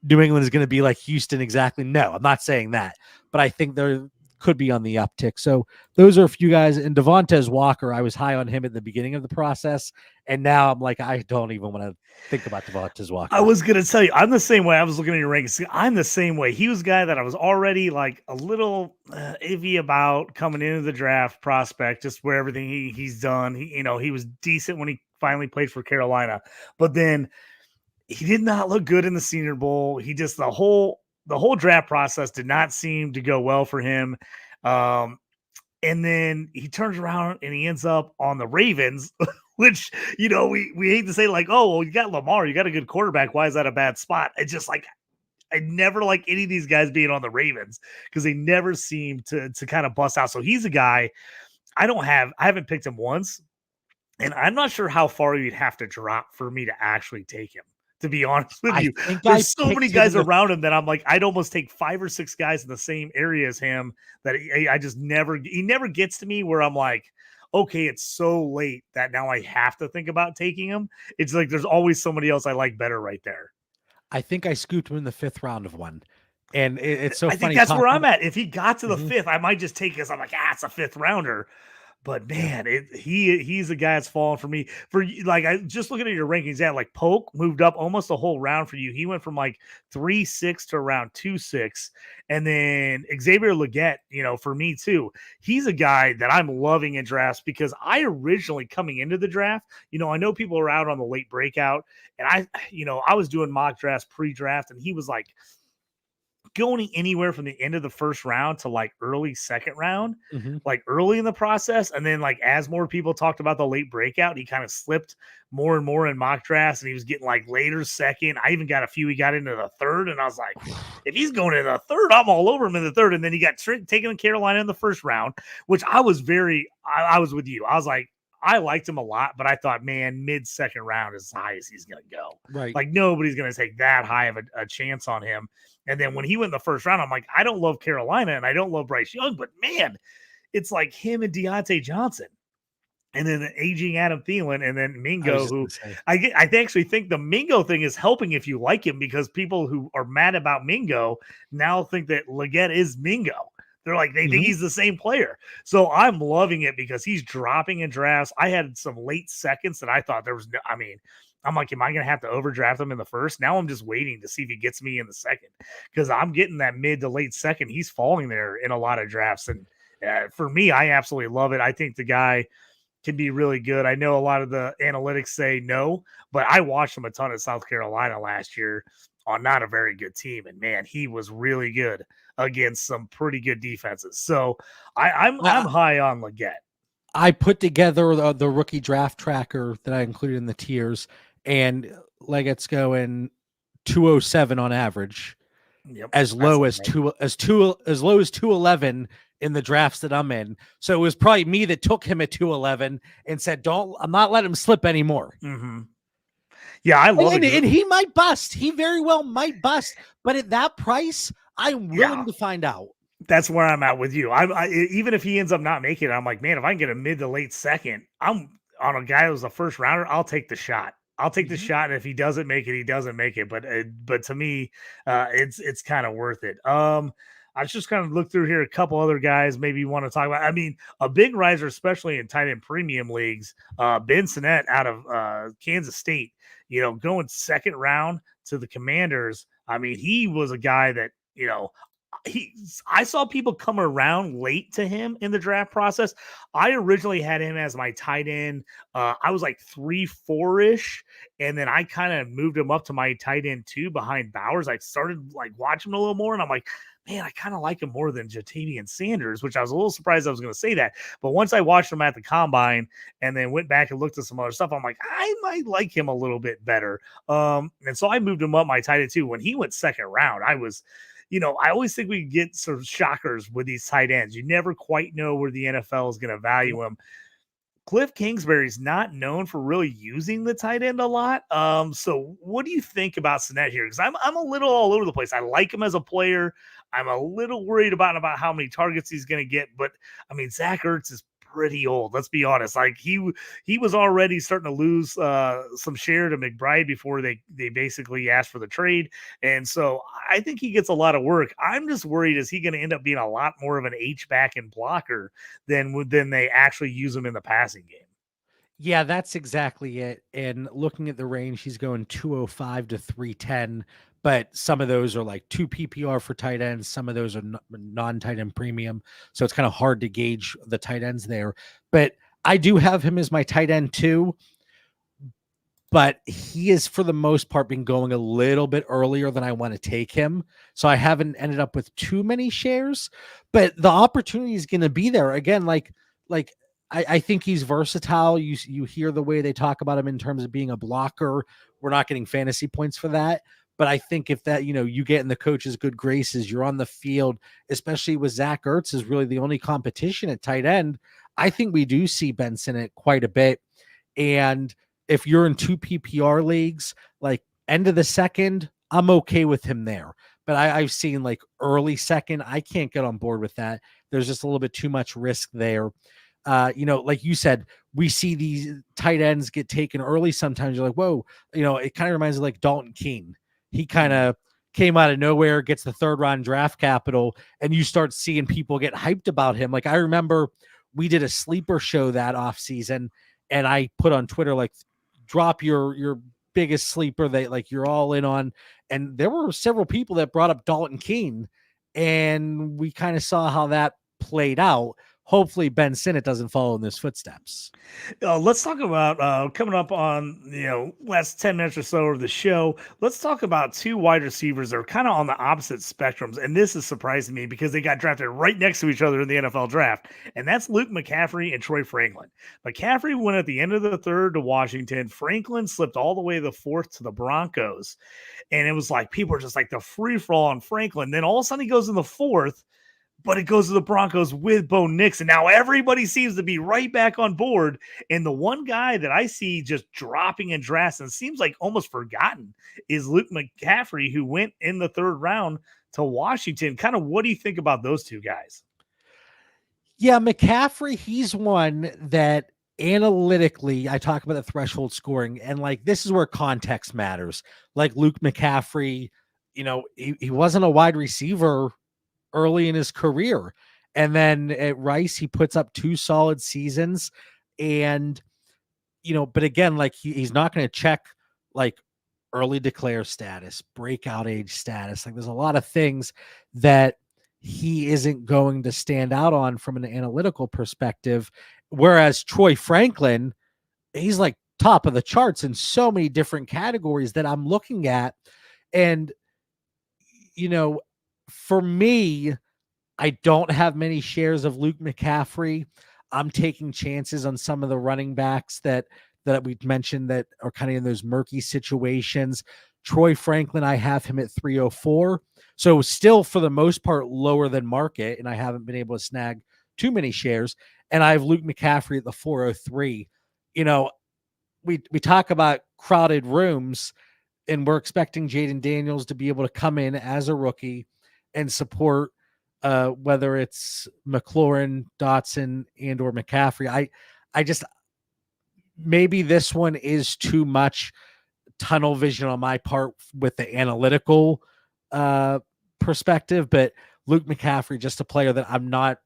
New England is going to be like Houston exactly? No, I'm not saying that, but I think there could be on the uptick. So those are a few guys. And Devontae Walker, I was high on him at the beginning of the process, and now I'm like, I don't even want to think about Devontae Walker. I was going to tell you, I'm the same way. I was looking at your rankings. I'm the same way. He was a guy that I was already like a little iffy about coming into the draft prospect, just where everything he's done. He was decent when he finally played for Carolina, but then he did not look good in the Senior Bowl. He just the whole draft process did not seem to go well for him. And then he turns around and he ends up on the Ravens, which, we hate to say like, oh, well, you got Lamar, you got a good quarterback. Why is that a bad spot? It's just like, I never like any of these guys being on the Ravens because they never seem to kind of bust out. So he's a guy I haven't picked him once, and I'm not sure how far you'd have to drop for me to actually take him. To be honest with you, there's so many guys around him that I'm like, I'd almost take 5 or 6 guys in the same area as him that I just he never gets to me where I'm like, okay, it's so late that now I have to think about taking him. It's like, there's always somebody else I like better right there. I think I scooped him in the 5th round of one. And it's so funny. I think that's where I'm at. If he got to the 5th, I might just take this. I'm like, it's a 5th rounder. But man, he's a guy that's fallen for me. For like, I just looking at your rankings, like Polk moved up almost a whole round for you. He went from like 3-6 to around 2-6, and then Xavier Legette, for me too. He's a guy that I'm loving in drafts because I originally coming into the draft, I know people are out on the late breakout, and I was doing mock drafts pre-draft, and he was like going anywhere from the end of the 1st round to like early 2nd round, like early in the process. And then like, as more people talked about the late breakout, he kind of slipped more and more in mock drafts, and he was getting like later 2nd. I even got a few, he got into the 3rd, and I was like, if he's going into the 3rd, I'm all over him in the 3rd. And then he got taken to Carolina in the 1st round, which I was with you. I was like, I liked him a lot, but I thought, man, mid-2nd round is as high as he's going to go. Right. Like, nobody's going to take that high of a chance on him. And then when he went in the 1st round, I'm like, I don't love Carolina and I don't love Bryce Young, but man, it's like him and Deontay Johnson. And then the aging Adam Thielen, and then Mingo, who I actually think the Mingo thing is helping if you like him, because people who are mad about Mingo now think that Legette is Mingo. They're like, they think he's the same player. So I'm loving it because he's dropping in drafts. I had some late 2nds that I thought there was I'm like, am I going to have to overdraft him in the 1st? Now I'm just waiting to see if he gets me in the 2nd, because I'm getting that mid to late 2nd. He's falling there in a lot of drafts. And for me, I absolutely love it. I think the guy can be really good. I know a lot of the analytics say no, but I watched him a ton at South Carolina last year on not a very good team. And man, he was really good against some pretty good defenses. So I'm high on Legette. I put together the rookie draft tracker that I included in the tiers, and Legette's going 207 on average, as low as 211 in the drafts that I'm in. So it was probably me that took him at 211 and said, I'm not letting him slip anymore. Yeah, I love it. And he might bust. He very well might bust. But at that price, I'm willing to find out. That's where I'm at with you. Even if he ends up not making it, I'm like, man, if I can get a mid to late 2nd, I'm on a guy who's a 1st rounder. I'll take the shot. And if he doesn't make it, he doesn't make it. But to me, it's kind of worth it. I was just kind of look through here a couple other guys maybe you want to talk about. I mean, a big riser, especially in tight end premium leagues, Ben Sinnett out of Kansas State, going 2nd round to the Commanders. I mean, he was a guy that, I saw people come around late to him in the draft process. I originally had him as my tight end. I was like 3-4-ish, and then I kind of moved him up to my tight end 2 behind Bowers. I started like watching him a little more, and I'm like, man, I kind of like him more than Jatavian Sanders, which I was a little surprised I was going to say that. But once I watched him at the combine and then went back and looked at some other stuff, I'm like, I might like him a little bit better. And so I moved him up my tight end 2. When he went 2nd round, I was I always think we get sort of shockers with these tight ends. You never quite know where the NFL is going to value them. Cliff Kingsbury's not known for really using the tight end a lot. So what do you think about Sinet here? Because I'm a little all over the place. I like him as a player. I'm a little worried about how many targets he's going to get. But I mean, Zach Ertz is pretty old. Let's be honest. Like he was already starting to lose some share to McBride before they basically asked for the trade. And so I think he gets a lot of work. I'm just worried, is he going to end up being a lot more of an H-back and blocker than they actually use him in the passing game? Yeah, that's exactly it. And looking at the range, he's going 205 to 310, but some of those are like 2 PPR for tight ends. Some of those are non-tight end premium. So it's kind of hard to gauge the tight ends there. But I do have him as my tight end too. But he is, for the most part, been going a little bit earlier than I want to take him. So I haven't ended up with too many shares, but the opportunity is going to be there. Again, I think he's versatile. You hear the way they talk about him in terms of being a blocker. We're not getting fantasy points for that. But I think if that, you get in the coach's good graces, you're on the field, especially with Zach Ertz is really the only competition at tight end. I think we do see Ben Sinnott quite a bit. And if you're in 2 PPR leagues, like end of the second, I'm okay with him there. But I've seen like early second, I can't get on board with that. There's just a little bit too much risk there. Like you said, we see these tight ends get taken early. Sometimes you're like, whoa, it kind of reminds me of like Dalton Keene. He kind of came out of nowhere, gets the 3rd round draft capital, and you start seeing people get hyped about him. Like I remember we did a sleeper show that off season, and I put on Twitter, like, drop your biggest sleeper that like you're all in on. And there were several people that brought up Dalton Keene, and we kind of saw how that played out. Hopefully Ben Sinnott doesn't follow in his footsteps. Let's talk about coming up on last 10 minutes or so of the show. Let's talk about 2 wide receivers that are kind of on the opposite spectrums, and this is surprising me because they got drafted right next to each other in the NFL draft, and that's Luke McCaffrey and Troy Franklin. McCaffrey went at the end of the 3rd to Washington. Franklin slipped all the way to the 4th to the Broncos, and it was like people are just like the free for all on Franklin. Then all of a sudden he goes in the 4th. But it goes to the Broncos with Bo Nix. And now everybody seems to be right back on board. And the one guy that I see just dropping and drafts and seems like almost forgotten is Luke McCaffrey, who went in the 3rd round to Washington. Kind of what do you think about those 2 guys? Yeah, McCaffrey, he's one that analytically, I talk about the threshold scoring, and like this is where context matters. Like Luke McCaffrey, he wasn't a wide receiver early in his career. And then at Rice, he puts up 2 solid seasons. And, but again, like he's not going to check like early declare status, breakout age status. Like there's a lot of things that he isn't going to stand out on from an analytical perspective. Whereas Troy Franklin, he's like top of the charts in so many different categories that I'm looking at. And, for me, I don't have many shares of Luke McCaffrey. I'm taking chances on some of the running backs that we mentioned that are kind of in those murky situations. Troy Franklin, I have him at 304. So still, for the most part, lower than market, and I haven't been able to snag too many shares. And I have Luke McCaffrey at the 403. We talk about crowded rooms, and we're expecting Jaden Daniels to be able to come in as a rookie and support whether it's McLaurin, Dotson, and or McCaffrey. I just, maybe this one is too much tunnel vision on my part with the analytical perspective, but Luke McCaffrey, just a player that I'm not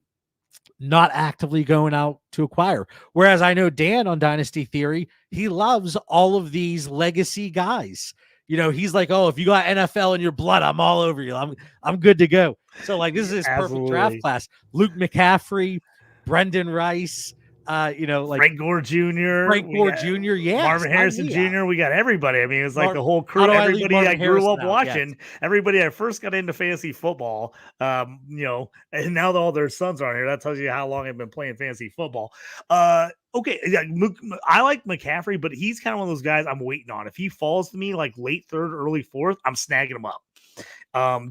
actively going out to acquire. Whereas I know Dan on Dynasty Theory, he loves all of these legacy guys. He's like, oh, if you got NFL in your blood, I'm all over you. I'm good to go. So like, this is his perfect draft class. Luke McCaffrey, Brendan Rice, like Frank Gore Jr. Yeah. Marvin Harrison Jr. We got everybody. I mean, it's like the whole crew, everybody I grew up watching, everybody I first got into fantasy football, and now that all their sons are on here, that tells you how long I've been playing fantasy football. Okay, yeah, I like McCaffrey, but he's kind of one of those guys I'm waiting on. If he falls to me like late 3rd, early 4th, I'm snagging him up.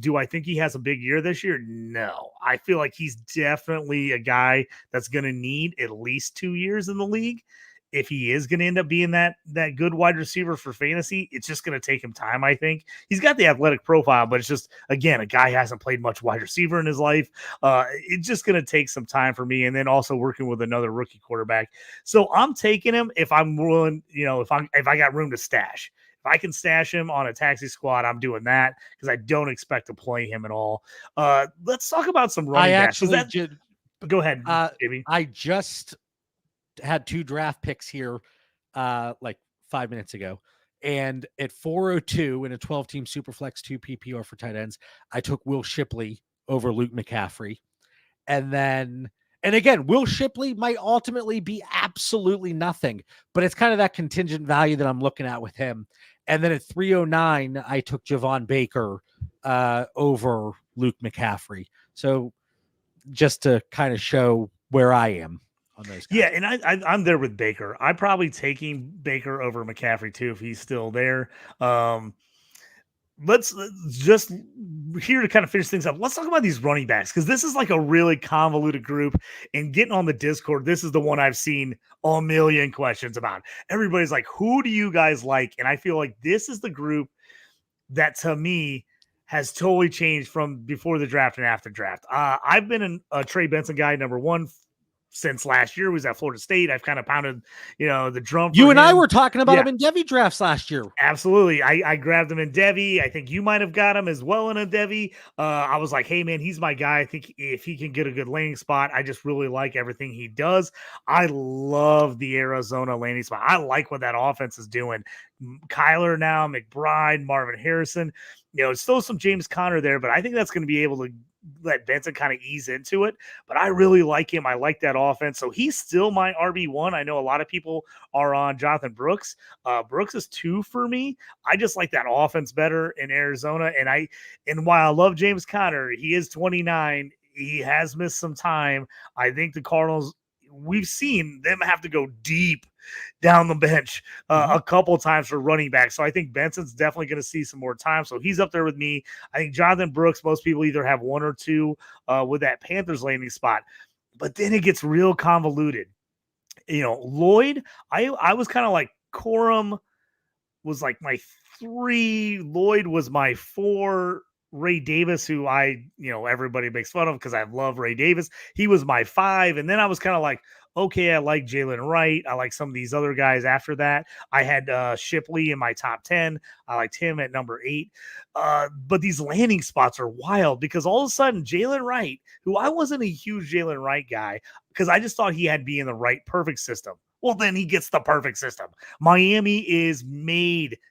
Do I think he has a big year this year? No. I feel like he's definitely a guy that's going to need at least 2 years in the league. If he is going to end up being that good wide receiver for fantasy, it's just going to take him time, I think. He's got the athletic profile, but it's just, again, a guy hasn't played much wide receiver in his life. It's just going to take some time for me, and then also working with another rookie quarterback. So I'm taking him if I'm willing, if I got room to stash. If I can stash him on a taxi squad, I'm doing that because I don't expect to play him at all. Let's talk about some running backs. Go ahead, JB. I just had 2 draft picks here like 5 minutes ago, and at 402 in a 12-team Superflex 2 PPR for tight ends, I took Will Shipley over Luke McCaffrey. And again, Will Shipley might ultimately be absolutely nothing, but it's kind of that contingent value that I'm looking at with him. And then at 309, I took Javon Baker over Luke McCaffrey. So just to kind of show where I am on those guys. Yeah, and I'm there with Baker. I'm probably taking Baker over McCaffrey too if he's still there. Let's just here to kind of finish things up. Let's talk about these running backs because this is like a really convoluted group. And getting on the Discord, this is the one I've seen a million questions about. Everybody's like, "Who do you guys like?" And I feel like this is the group that to me has totally changed from before the draft and after draft. I've been a Trey Benson guy, number one, since last year. He was at Florida State. I've kind of pounded, the drum. You and I were talking about him in Devy drafts last year. Absolutely. I grabbed him in Devy. I think you might have got him as well in a Devy. I was like, hey man, he's my guy. I think if he can get a good landing spot, I just really like everything he does. I love the Arizona landing spot. I like what that offense is doing. Kyler now, McBride, Marvin Harrison, it's still some James Conner there, but I think that's going to be able to let Benson kind of ease into it. But I really like him. I like that offense. So he's still my RB1. I know a lot of people are on Jonathan Brooks. Brooks is 2 for me. I just like that offense better in Arizona. And while I love James Conner, he is 29. He has missed some time. I think the Cardinals, we've seen them have to go deep down the bench a couple times for running back. So I think Benson's definitely going to see some more time. So he's up there with me. I think Jonathan Brooks, most people either have 1 or 2 with that Panthers landing spot. But then it gets real convoluted. Lloyd, I was kind of like Corum was like my 3. Lloyd was my 4. Ray Davis, who everybody makes fun of because I love Ray Davis. He was my 5. And then I was kind of like, okay, I like Jalen Wright. I like some of these other guys after that. I had Shipley in my top 10. I liked him at number 8. But these landing spots are wild because all of a sudden Jalen Wright, who I wasn't a huge Jalen Wright guy because I just thought he had to be in the right perfect system. Well, then he gets the perfect system. Miami is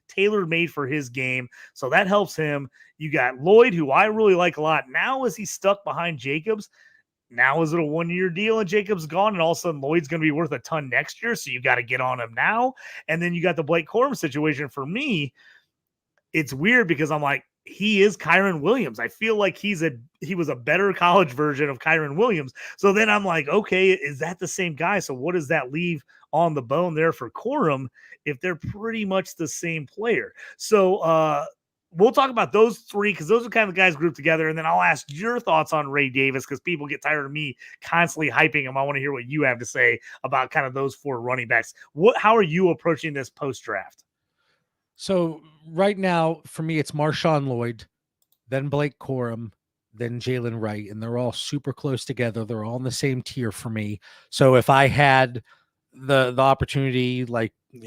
tailor-made for his game. So that helps him. You got Lloyd, who I really like a lot. Now is he stuck behind Jacobs? Now is it a 1-year deal and Jacobs gone and all of a sudden Lloyd's going to be worth a ton next year? So you got to get on him now. And then you got the Blake Corum situation. For me, it's weird because I'm like, he is Kyron Williams. I feel like he was a better college version of Kyron Williams. So then I'm like, okay, is that the same guy? So what does that leave on the bone there for Corum if they're pretty much the same player? So we'll talk about those 3 because those are kind of the guys grouped together. And then I'll ask your thoughts on Ray Davis because people get tired of me constantly hyping him. I want to hear what you have to say about kind of those 4 running backs. How are you approaching this post-draft? So right now, for me, it's Marshawn Lloyd, then Blake Corum, then Jalen Wright, and they're all super close together. They're all in the same tier for me. So if I had the opportunity,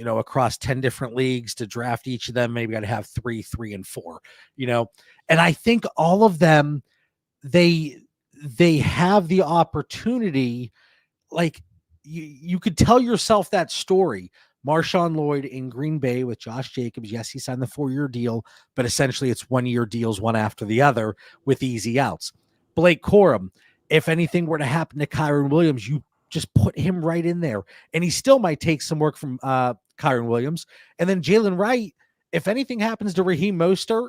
across 10 different leagues to draft each of them, maybe I'd have 3, 3, and 4, and I think all of them, they have the opportunity. Like you could tell yourself that story. Marshawn Lloyd in Green Bay with Josh Jacobs. Yes, he signed the 4-year deal, but essentially it's 1-year deals, one after the other with easy outs. Blake Corum, if anything were to happen to Kyron Williams, you just put him right in there. And he still might take some work from Kyron Williams. And then Jalen Wright, if anything happens to Raheem Mostert,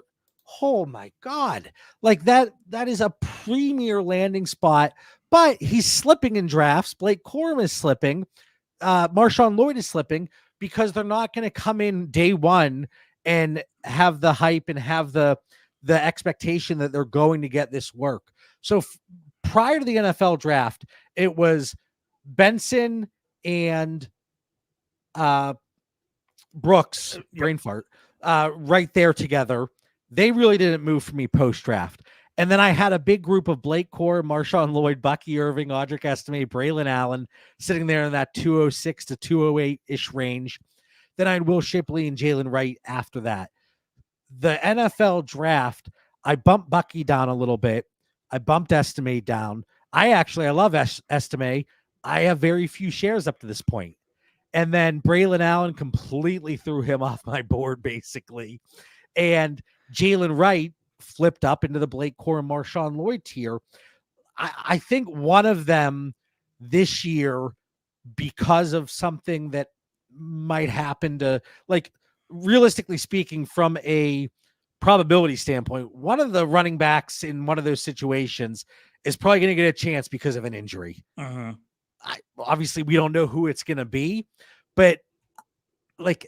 oh my God. Like that is a premier landing spot, but he's slipping in drafts. Blake Corum is slipping. Marshawn Lloyd is slipping because they're not going to come in day one and have the hype and have the the expectation that they're going to get this work. So prior to the NFL draft, it was Benson and Brooks, brain fart, right there together. They really didn't move for me post-draft. And then I had a big group of Blake Core, Marshawn Lloyd, Bucky Irving, Audric Estime, Braylon Allen sitting there in that 206 to 208-ish range. Then I had Will Shipley and Jalen Wright after that. The NFL draft, I bumped Bucky down a little bit. I bumped Estime down. I love Estime. I have very few shares up to this point. And then Braylon Allen completely threw him off my board, basically. And Jalen Wright flipped up into the Blake Core and Marshawn Lloyd tier. I think one of them this year, because of something that might happen to, like, realistically speaking, from a probability standpoint, one of the running backs in one of those situations is probably going to get a chance because of an injury. Obviously, we don't know who it's going to be, but like,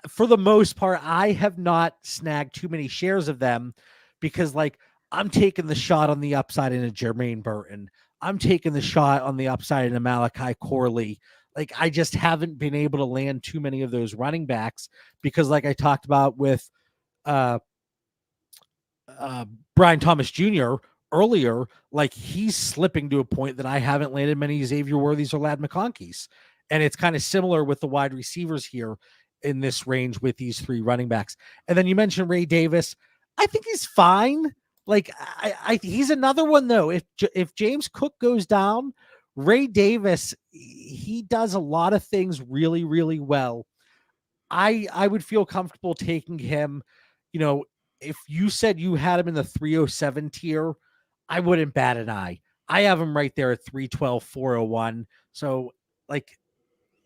for the most part, I have not snagged too many shares of them because, like, I'm taking the shot on the upside in a Jermaine Burton. I'm taking the shot on the upside in a Malachi Corley. Like, I just haven't been able to land too many of those running backs because, like I talked about with Brian Thomas Jr. earlier, like, he's slipping to a point that I haven't landed many Xavier Worthies or Lad McConkeys. And it's kind of similar with the wide receivers here in this range with these three running backs. And then you mentioned Ray Davis. I think he's fine. Like, he's another one, though. If James Cook goes down, Ray Davis, he does a lot of things really, really well. I would feel comfortable taking him. You know, if you said you had him in the 307 tier, I wouldn't bat an eye. I have him right there at 312, 401. So, like,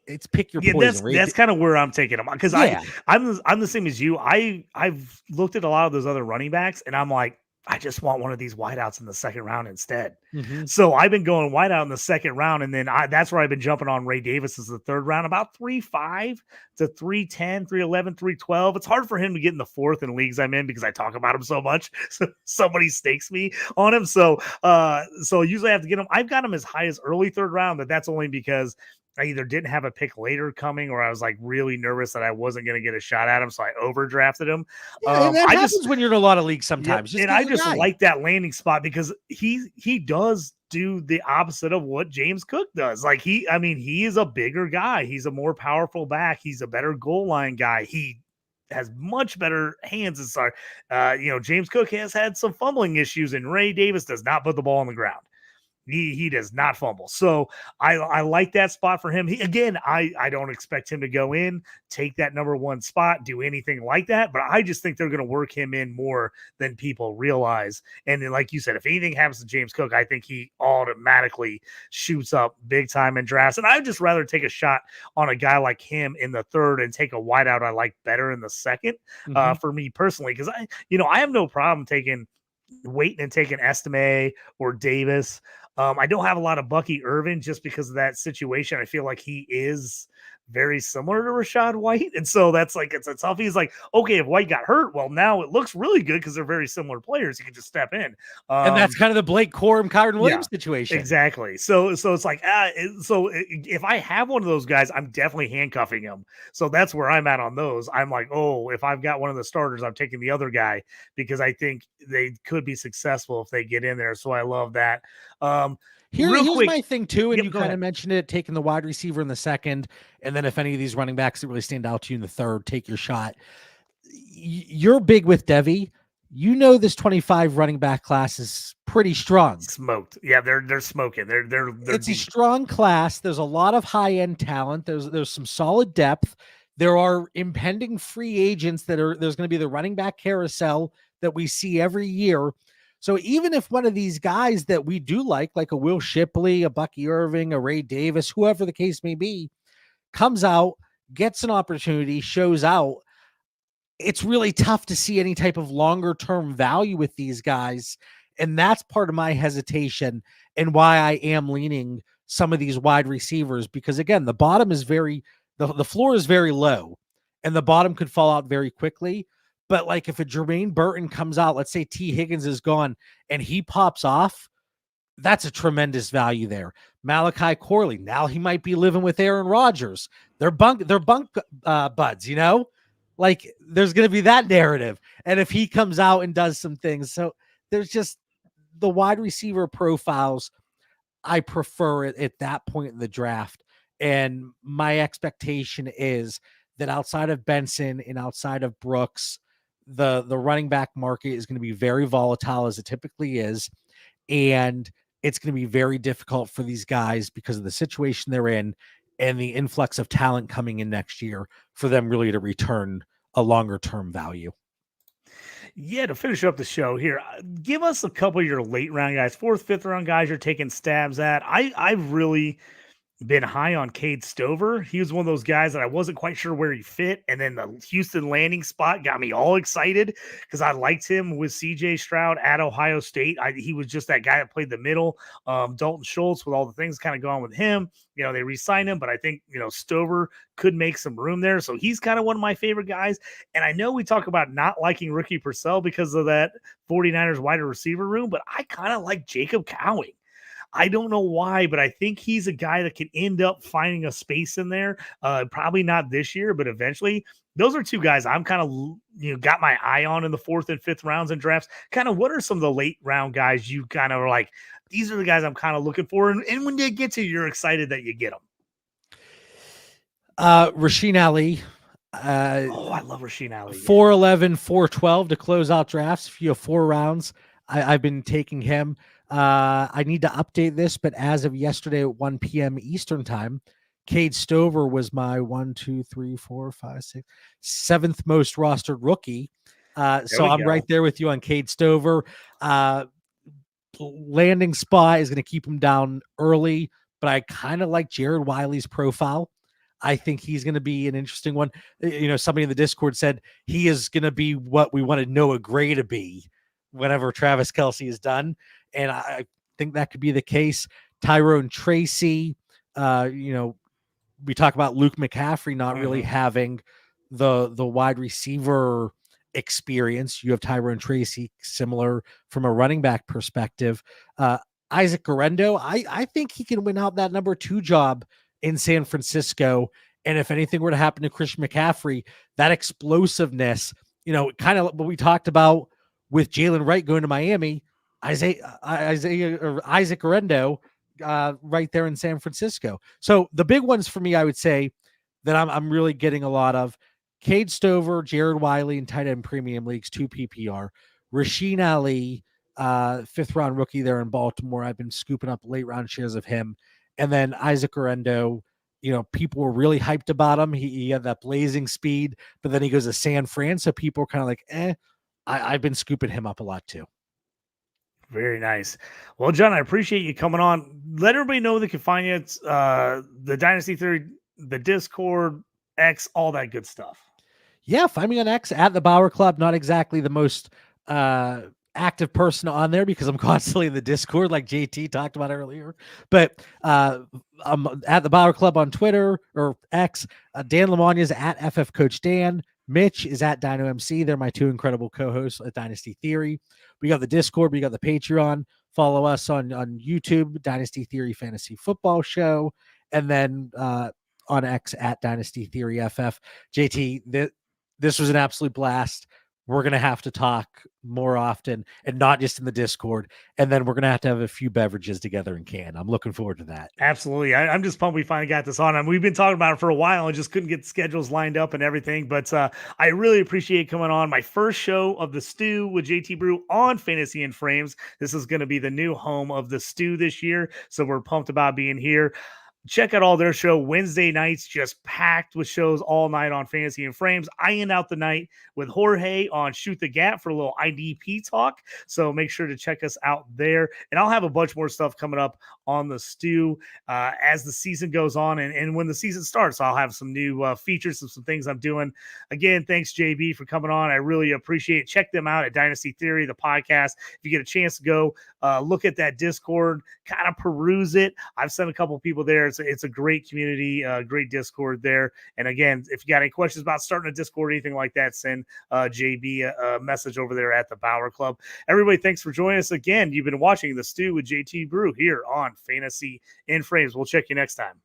it's pick your poison. That's kind of where I'm taking him, because I'm the same as you. I've looked at a lot of those other running backs, and I'm like, I just want one of these wideouts in the second round instead. So I've been going wideout in the second round, and then that's where I've been jumping on Ray Davis as the third round, about 3.5 to 310, 311, 312. It's hard for him to get in the fourth in leagues I'm in because I talk about him so much. So somebody stakes me on him. So usually I have to get him. I've got him as high as early third round, but that's only because I either didn't have a pick later coming, or I was like really nervous that I wasn't going to get a shot at him, so I overdrafted him. And that happens when you're in a lot of leagues sometimes. And I just like that landing spot because he does do the opposite of what James Cook does. Like, he is a bigger guy. He's a more powerful back. He's a better goal line guy. He has much better hands. James Cook has had some fumbling issues, and Ray Davis does not put the ball on the ground. He does not fumble. So I like that spot for him. I don't expect him to go in, take that number one spot, do anything like that. But I just think they're going to work him in more than people realize. And then, like you said, if anything happens to James Cook, I think he automatically shoots up big time in drafts. And I'd just rather take a shot on a guy like him in the third and take a wideout I like better in the second, for me personally. Because I have no problem waiting and taking Estime or Davis. I don't have a lot of Bucky Irvin just because of that situation. I feel like he is very similar to Rachaad White. And so that's like, it's tough. He's like, okay, if White got hurt, well, now it looks really good because they're very similar players. You can just step in. And that's kind of the Blake Core and Kyron Williams situation. Exactly. So it's like, if I have one of those guys, I'm definitely handcuffing him. So that's where I'm at on those. I'm like, oh, if I've got one of the starters, I'm taking the other guy because I think they could be successful if they get in there. So I love that. Here's my thing too, and you kind of mentioned it, taking the wide receiver in the second, and then if any of these running backs that really stand out to you in the third, take your shot. You're big with Devi. You know this 25 running back class is pretty strong. Smoked. Yeah, they're smoking. They're it's deep. A strong class. There's a lot of high-end talent. There's some solid depth. There are impending free agents there's going to be the running back carousel that we see every year. So even if one of these guys that we do like a Will Shipley, a Bucky Irving, a Ray Davis, whoever the case may be, comes out, gets an opportunity, shows out, it's really tough to see any type of longer term value with these guys. And that's part of my hesitation and why I am leaning some of these wide receivers, because again, the bottom is the floor is very low and the bottom could fall out very quickly. But like if a Jermaine Burton comes out, let's say T. Higgins is gone and he pops off, that's a tremendous value there. Malachi Corley, now he might be living with Aaron Rodgers. They're bunk buds, you know? Like there's going to be that narrative. And if he comes out and does some things, so there's just the wide receiver profiles I prefer it at that point in the draft. And my expectation is that outside of Benson and outside of Brooks, the running back market is going to be very volatile as it typically is. And it's going to be very difficult for these guys because of the situation they're in and the influx of talent coming in next year for them really to return a longer term value. Yeah, to finish up the show here, give us a couple of your late round guys, 4th, 5th round guys you're taking stabs at. I've really been high on Cade Stover. He was one of those guys that I wasn't quite sure where he fit. And then the Houston landing spot got me all excited because I liked him with CJ Stroud at Ohio State. He was just that guy that played the middle. Dalton Schultz, with all the things kind of going with him, they re-signed him, but I think, Stover could make some room there. So he's kind of one of my favorite guys. And I know we talk about not liking Ricky Purcell because of that 49ers wide receiver room, but I kind of like Jacob Cowing. I don't know why, but I think he's a guy that can end up finding a space in there. Probably not this year, but eventually. Those are two guys I'm kind of, got my eye on in the 4th and 5th rounds and drafts. Kind of what are some of the late round guys you kind of are like, these are the guys I'm kind of looking for. And when they get to you, you're excited that you get them. Rasheen Ali. I love Rasheen Ali. 4'11", 412 to close out drafts. If you have 4 rounds, I've been taking him. I need to update this, but as of yesterday at 1 p.m. Eastern time, Cade Stover was my 7th most rostered rookie. So I'm right there with you on Cade Stover. Landing spot is going to keep him down early, but I kind of like Jared Wiley's profile. I think he's going to be an interesting one. Somebody in the Discord said he is going to be what we wanted Noah Gray to be whenever Travis Kelce is done. And I think that could be the case. Tyrone Tracy, we talk about Luke McCaffrey not really having the wide receiver experience. You have Tyrone Tracy, similar from a running back perspective. Isaac Guerendo, I think he can win out that number 2 job in San Francisco. And if anything were to happen to Christian McCaffrey, that explosiveness, kind of what we talked about with Jalen Wright going to Miami, Isaac Guerendo right there in San Francisco. So the big ones for me, I would say that I'm really getting a lot of Cade Stover, Jared Wiley in tight end premium leagues, 2 PPR, Rasheen Ali, 5th round rookie there in Baltimore. I've been scooping up late round shares of him. And then Isaac Guerendo, people were really hyped about him. He had that blazing speed, but then he goes to San Fran. So people are kind of like, I've been scooping him up a lot too. Very nice. Well, John, I appreciate you coming on. Let everybody know they can find you. It's the Dynasty Theory, the Discord, X, all that good stuff. Yeah, find me on X at the Bauer Club. Not exactly the most active person on there because I'm constantly in the Discord, like JT talked about earlier. But I'm at the Bauer Club on Twitter or X. Dan Lamagna is at FF Coach Dan. Mitch is at Dino MC. They're my 2 incredible co-hosts at Dynasty Theory. We got the Discord. We got the Patreon. Follow us on YouTube, Dynasty Theory Fantasy Football Show. And then on X at Dynasty Theory FF. JT, this was an absolute blast. We're going to have to talk more often and not just in the Discord. And then we're going to have a few beverages together in Cannes. I'm looking forward to that. Absolutely. I'm just pumped we finally got this on. We've been talking about it for a while and just couldn't get schedules lined up and everything. But I really appreciate coming on. My first show of the Stew with JT Brew on Fantasy and Frames. This is going to be the new home of the Stew this year. So we're pumped about being here. Check out all their show Wednesday nights, just packed with shows all night on Fantasy and Frames. I end out the night with Jorge on Shoot the Gap for a little IDP talk. So make sure to check us out there. And I'll have a bunch more stuff coming up on the Stew as the season goes on. And when the season starts, I'll have some new features of some things I'm doing. Again, thanks, JB, for coming on. I really appreciate it. Check them out at Dynasty Theory, the podcast. If you get a chance to go look at that Discord, kind of peruse it. I've sent a couple people there. it's a great community, great Discord there. And again, if you got any questions about starting a Discord or anything like that, send JB a message over there at the Bauer Club. Everybody, thanks for joining us again. You've been watching The Stew with JT Brew here on Fantasy in Frames. We'll check you next time.